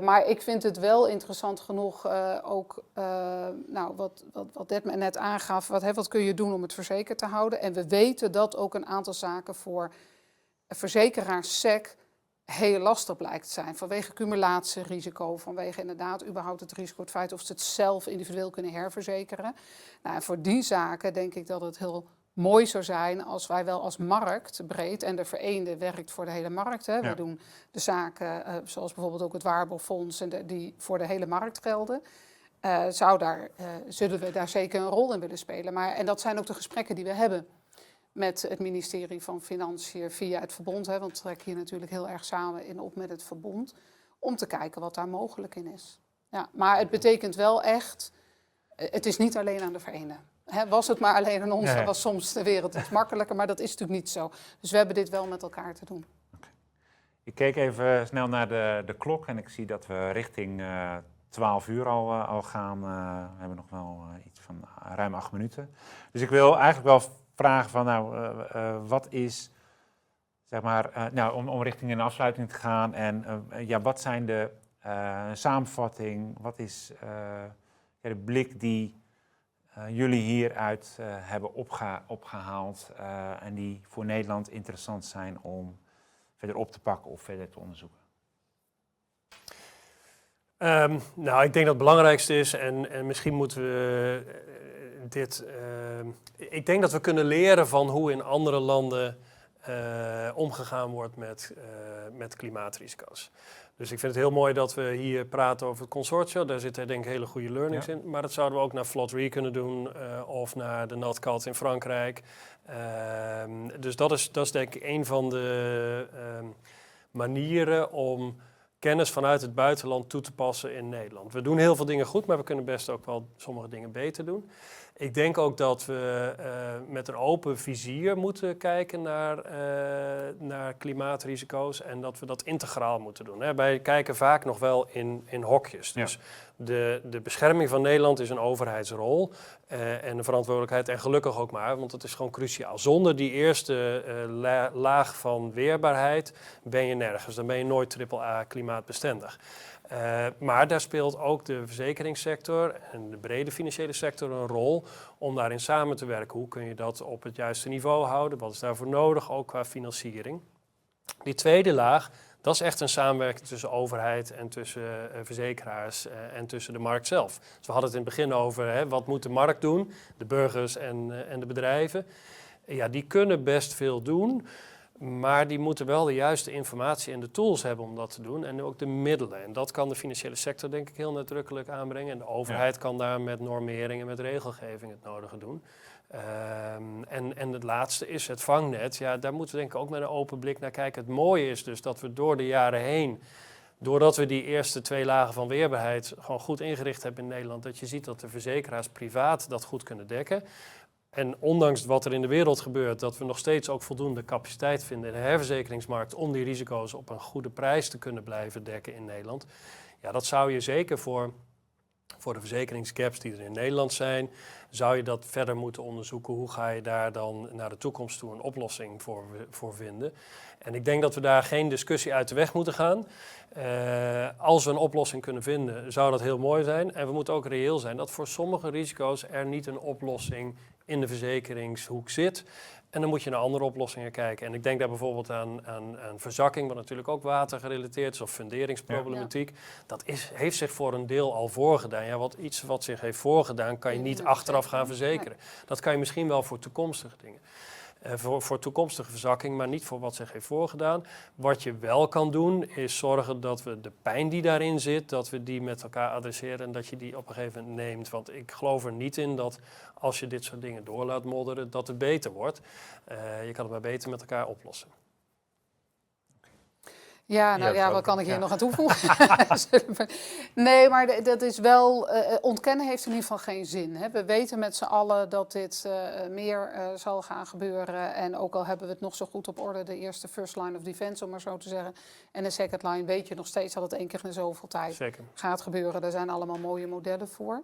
Maar ik vind het wel interessant genoeg, wat Detmer net aangaf, wat kun je doen om het verzekerd te houden. En we weten dat ook een aantal zaken voor verzekeraars SEC heel lastig blijkt te zijn. Vanwege cumulatierisico, vanwege inderdaad überhaupt het risico, het feit of ze het zelf individueel kunnen herverzekeren. Nou, en voor die zaken denk ik dat het heel mooi zou zijn als wij wel als markt breed, en de Vereende werkt voor de hele markt. Hè. Ja. We doen de zaken zoals bijvoorbeeld ook het Waarborgfonds en die voor de hele markt gelden. Zullen we daar zeker een rol in willen spelen. En dat zijn ook de gesprekken die we hebben met het ministerie van Financiën via het verbond. Hè, want we trekken hier natuurlijk heel erg samen op met het verbond. Om te kijken wat daar mogelijk in is. Ja, maar het betekent wel echt, het is niet alleen aan de Vereende. Was het maar alleen aan ons, dan was soms de wereld iets makkelijker, maar dat is natuurlijk niet zo. Dus we hebben dit wel met elkaar te doen. Okay. Ik keek even snel naar de klok en ik zie dat we richting 12 uur al gaan. We hebben nog wel iets van ruim 8 minuten. Dus ik wil eigenlijk wel vragen van, wat is, zeg maar, om richting een afsluiting te gaan. En wat zijn de samenvatting, wat is de blik die jullie hieruit hebben opgehaald en die voor Nederland interessant zijn om verder op te pakken of verder te onderzoeken? Ik denk dat het belangrijkste is, en misschien moeten we dit. Ik denk dat we kunnen leren van hoe in andere landen omgegaan wordt met klimaatrisico's. Dus ik vind het heel mooi dat we hier praten over het consortium. Daar zitten denk ik hele goede learnings in. Maar dat zouden we ook naar Flood Re kunnen doen of naar de NatCat in Frankrijk. Dus dat is denk ik een van de manieren om kennis vanuit het buitenland toe te passen in Nederland. We doen heel veel dingen goed, maar we kunnen best ook wel sommige dingen beter doen. Ik denk ook dat we met een open vizier moeten kijken naar klimaatrisico's en dat we dat integraal moeten doen. Hè. Wij kijken vaak nog wel in hokjes. Dus de bescherming van Nederland is een overheidsrol en een verantwoordelijkheid en gelukkig ook maar, want het is gewoon cruciaal. Zonder die eerste laag van weerbaarheid ben je nergens. Dan ben je nooit AAA klimaatbestendig. Maar daar speelt ook de verzekeringssector en de brede financiële sector een rol om daarin samen te werken. Hoe kun je dat op het juiste niveau houden? Wat is daarvoor nodig, ook qua financiering? Die tweede laag, dat is echt een samenwerking tussen overheid en tussen verzekeraars en tussen de markt zelf. Dus we hadden het in het begin over wat moet de markt doen, de burgers en de bedrijven. Ja, die kunnen best veel doen. Maar die moeten wel de juiste informatie en de tools hebben om dat te doen. En ook de middelen. En dat kan de financiële sector denk ik heel nadrukkelijk aanbrengen. En de overheid kan daar met normering en met regelgeving het nodige doen. En het laatste is het vangnet. Ja, daar moeten we denk ik ook met een open blik naar kijken. Het mooie is dus dat we door de jaren heen, doordat we die eerste 2 lagen van weerbaarheid gewoon goed ingericht hebben in Nederland, dat je ziet dat de verzekeraars privaat dat goed kunnen dekken. En ondanks wat er in de wereld gebeurt, dat we nog steeds ook voldoende capaciteit vinden in de herverzekeringsmarkt om die risico's op een goede prijs te kunnen blijven dekken in Nederland. Ja, dat zou je zeker voor de verzekeringsgaps die er in Nederland zijn, zou je dat verder moeten onderzoeken. Hoe ga je daar dan naar de toekomst toe een oplossing voor vinden? En ik denk dat we daar geen discussie uit de weg moeten gaan. Als we een oplossing kunnen vinden, zou dat heel mooi zijn. En we moeten ook reëel zijn dat voor sommige risico's er niet een oplossing in de verzekeringshoek zit. En dan moet je naar andere oplossingen kijken. En ik denk daar bijvoorbeeld aan verzakking, wat natuurlijk ook watergerelateerd is, of funderingsproblematiek. Ja. Dat heeft zich voor een deel al voorgedaan. Ja, iets wat zich heeft voorgedaan, kan je niet achteraf gaan verzekeren. Nee. Dat kan je misschien wel voor toekomstige dingen. Voor toekomstige verzakking, maar niet voor wat zich heeft voorgedaan. Wat je wel kan doen, is zorgen dat we de pijn die daarin zit, dat we die met elkaar adresseren en dat je die op een gegeven moment neemt. Want ik geloof er niet in dat als je dit soort dingen door laat modderen, dat het beter wordt. Je kan het maar beter met elkaar oplossen. Ja, nou ja, wat kan ik hier nog aan toevoegen? Nee, maar dat is wel... ontkennen heeft in ieder geval geen zin. Hè. We weten met z'n allen dat dit meer zal gaan gebeuren. En ook al hebben we het nog zo goed op orde, de eerste first line of defense, om maar zo te zeggen. En de second line weet je nog steeds dat het 1 keer in zoveel tijd gaat gebeuren. Daar zijn allemaal mooie modellen voor.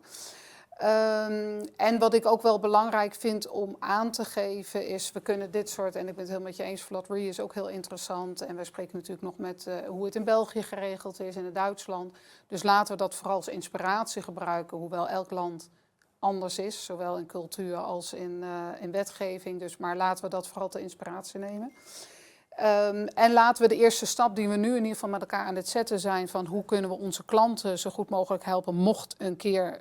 En wat ik ook wel belangrijk vind om aan te geven is, we kunnen dit soort, en ik ben het heel met je eens, flood re is ook heel interessant. En wij spreken natuurlijk nog met hoe het in België geregeld is en in Duitsland. Dus laten we dat vooral als inspiratie gebruiken, hoewel elk land anders is, zowel in cultuur als in wetgeving. Dus, maar laten we dat vooral ter inspiratie nemen. En laten we de eerste stap die we nu in ieder geval met elkaar aan het zetten zijn van hoe kunnen we onze klanten zo goed mogelijk helpen mocht een keer,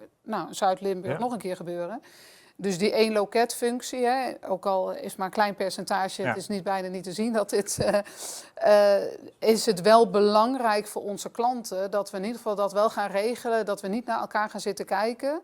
Zuid-Limburg nog een keer gebeuren. Dus die 1 loketfunctie, hè, ook al is maar een klein percentage, het is bijna niet te zien dat dit, is het wel belangrijk voor onze klanten dat we in ieder geval dat wel gaan regelen, dat we niet naar elkaar gaan zitten kijken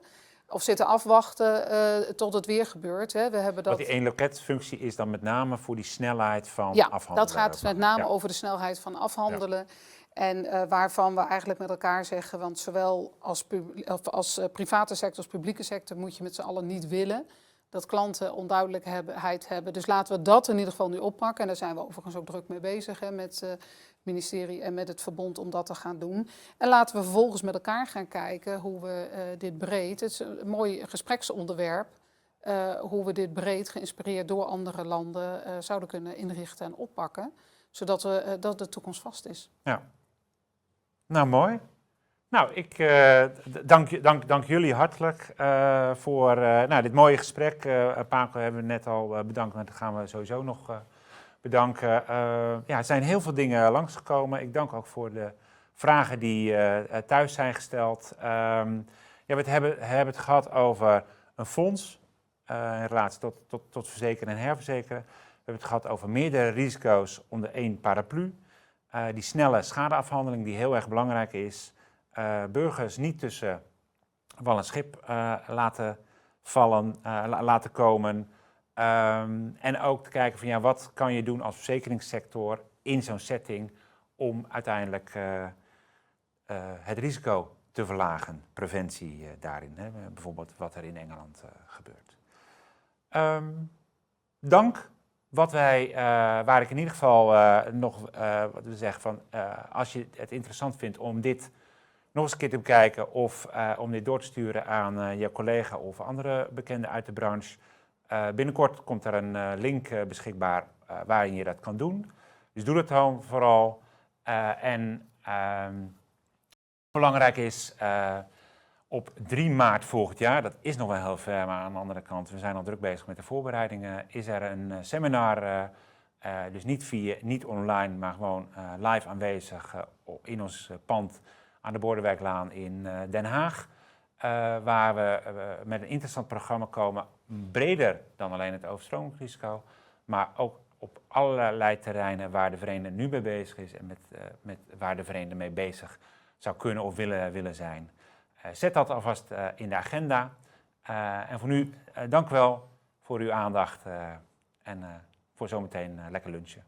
of zitten afwachten tot het weer gebeurt. Hè. We hebben dat... Want die 1 loketfunctie is dan met name voor die snelheid van afhandelen? Dat gaat met name over de snelheid van afhandelen. Ja. En waarvan we eigenlijk met elkaar zeggen, want zowel als private sector als publieke sector moet je met z'n allen niet willen dat klanten onduidelijkheid hebben. Dus laten we dat in ieder geval nu oppakken. En daar zijn we overigens ook druk mee bezig met het ministerie en met het verbond om dat te gaan doen. En laten we vervolgens met elkaar gaan kijken hoe we dit breed, het is een mooi gespreksonderwerp, hoe we dit breed geïnspireerd door andere landen zouden kunnen inrichten en oppakken. Zodat dat de toekomst vast is. Ja. Nou, mooi. Nou, ik dank jullie hartelijk voor dit mooie gesprek. Paco hebben we net al bedankt, maar dat gaan we sowieso nog bedanken. Er zijn heel veel dingen langsgekomen. Ik dank ook voor de vragen die thuis zijn gesteld. We hebben het gehad over een fonds in relatie tot verzekeren en herverzekeren. We hebben het gehad over meerdere risico's onder 1 paraplu. Die snelle schadeafhandeling die heel erg belangrijk is. Burgers niet tussen wal en schip laten komen. En ook te kijken van wat kan je doen als verzekeringssector in zo'n setting om uiteindelijk het risico te verlagen. Preventie daarin. Hè? Bijvoorbeeld wat er in Engeland gebeurt. Dank. Waar ik in ieder geval wat we zeggen van, als je het interessant vindt om dit nog eens een keer te bekijken of om dit door te sturen aan je collega of andere bekenden uit de branche. Binnenkort komt er een link beschikbaar waarin je dat kan doen. Dus doe dat dan vooral. Belangrijk is, op 3 maart volgend jaar, dat is nog wel heel ver, maar aan de andere kant, we zijn al druk bezig met de voorbereidingen, is er een seminar, dus niet online, maar gewoon live aanwezig in ons pand aan de Bordewijklaan in Den Haag. Waar we met een interessant programma komen, breder dan alleen het overstromingsrisico, maar ook op allerlei terreinen waar de Vereende nu mee bezig is en met waar de Vereende mee bezig zou kunnen of willen zijn. Zet dat alvast in de agenda. En voor nu, dank wel voor uw aandacht en voor zometeen lekker lunchen.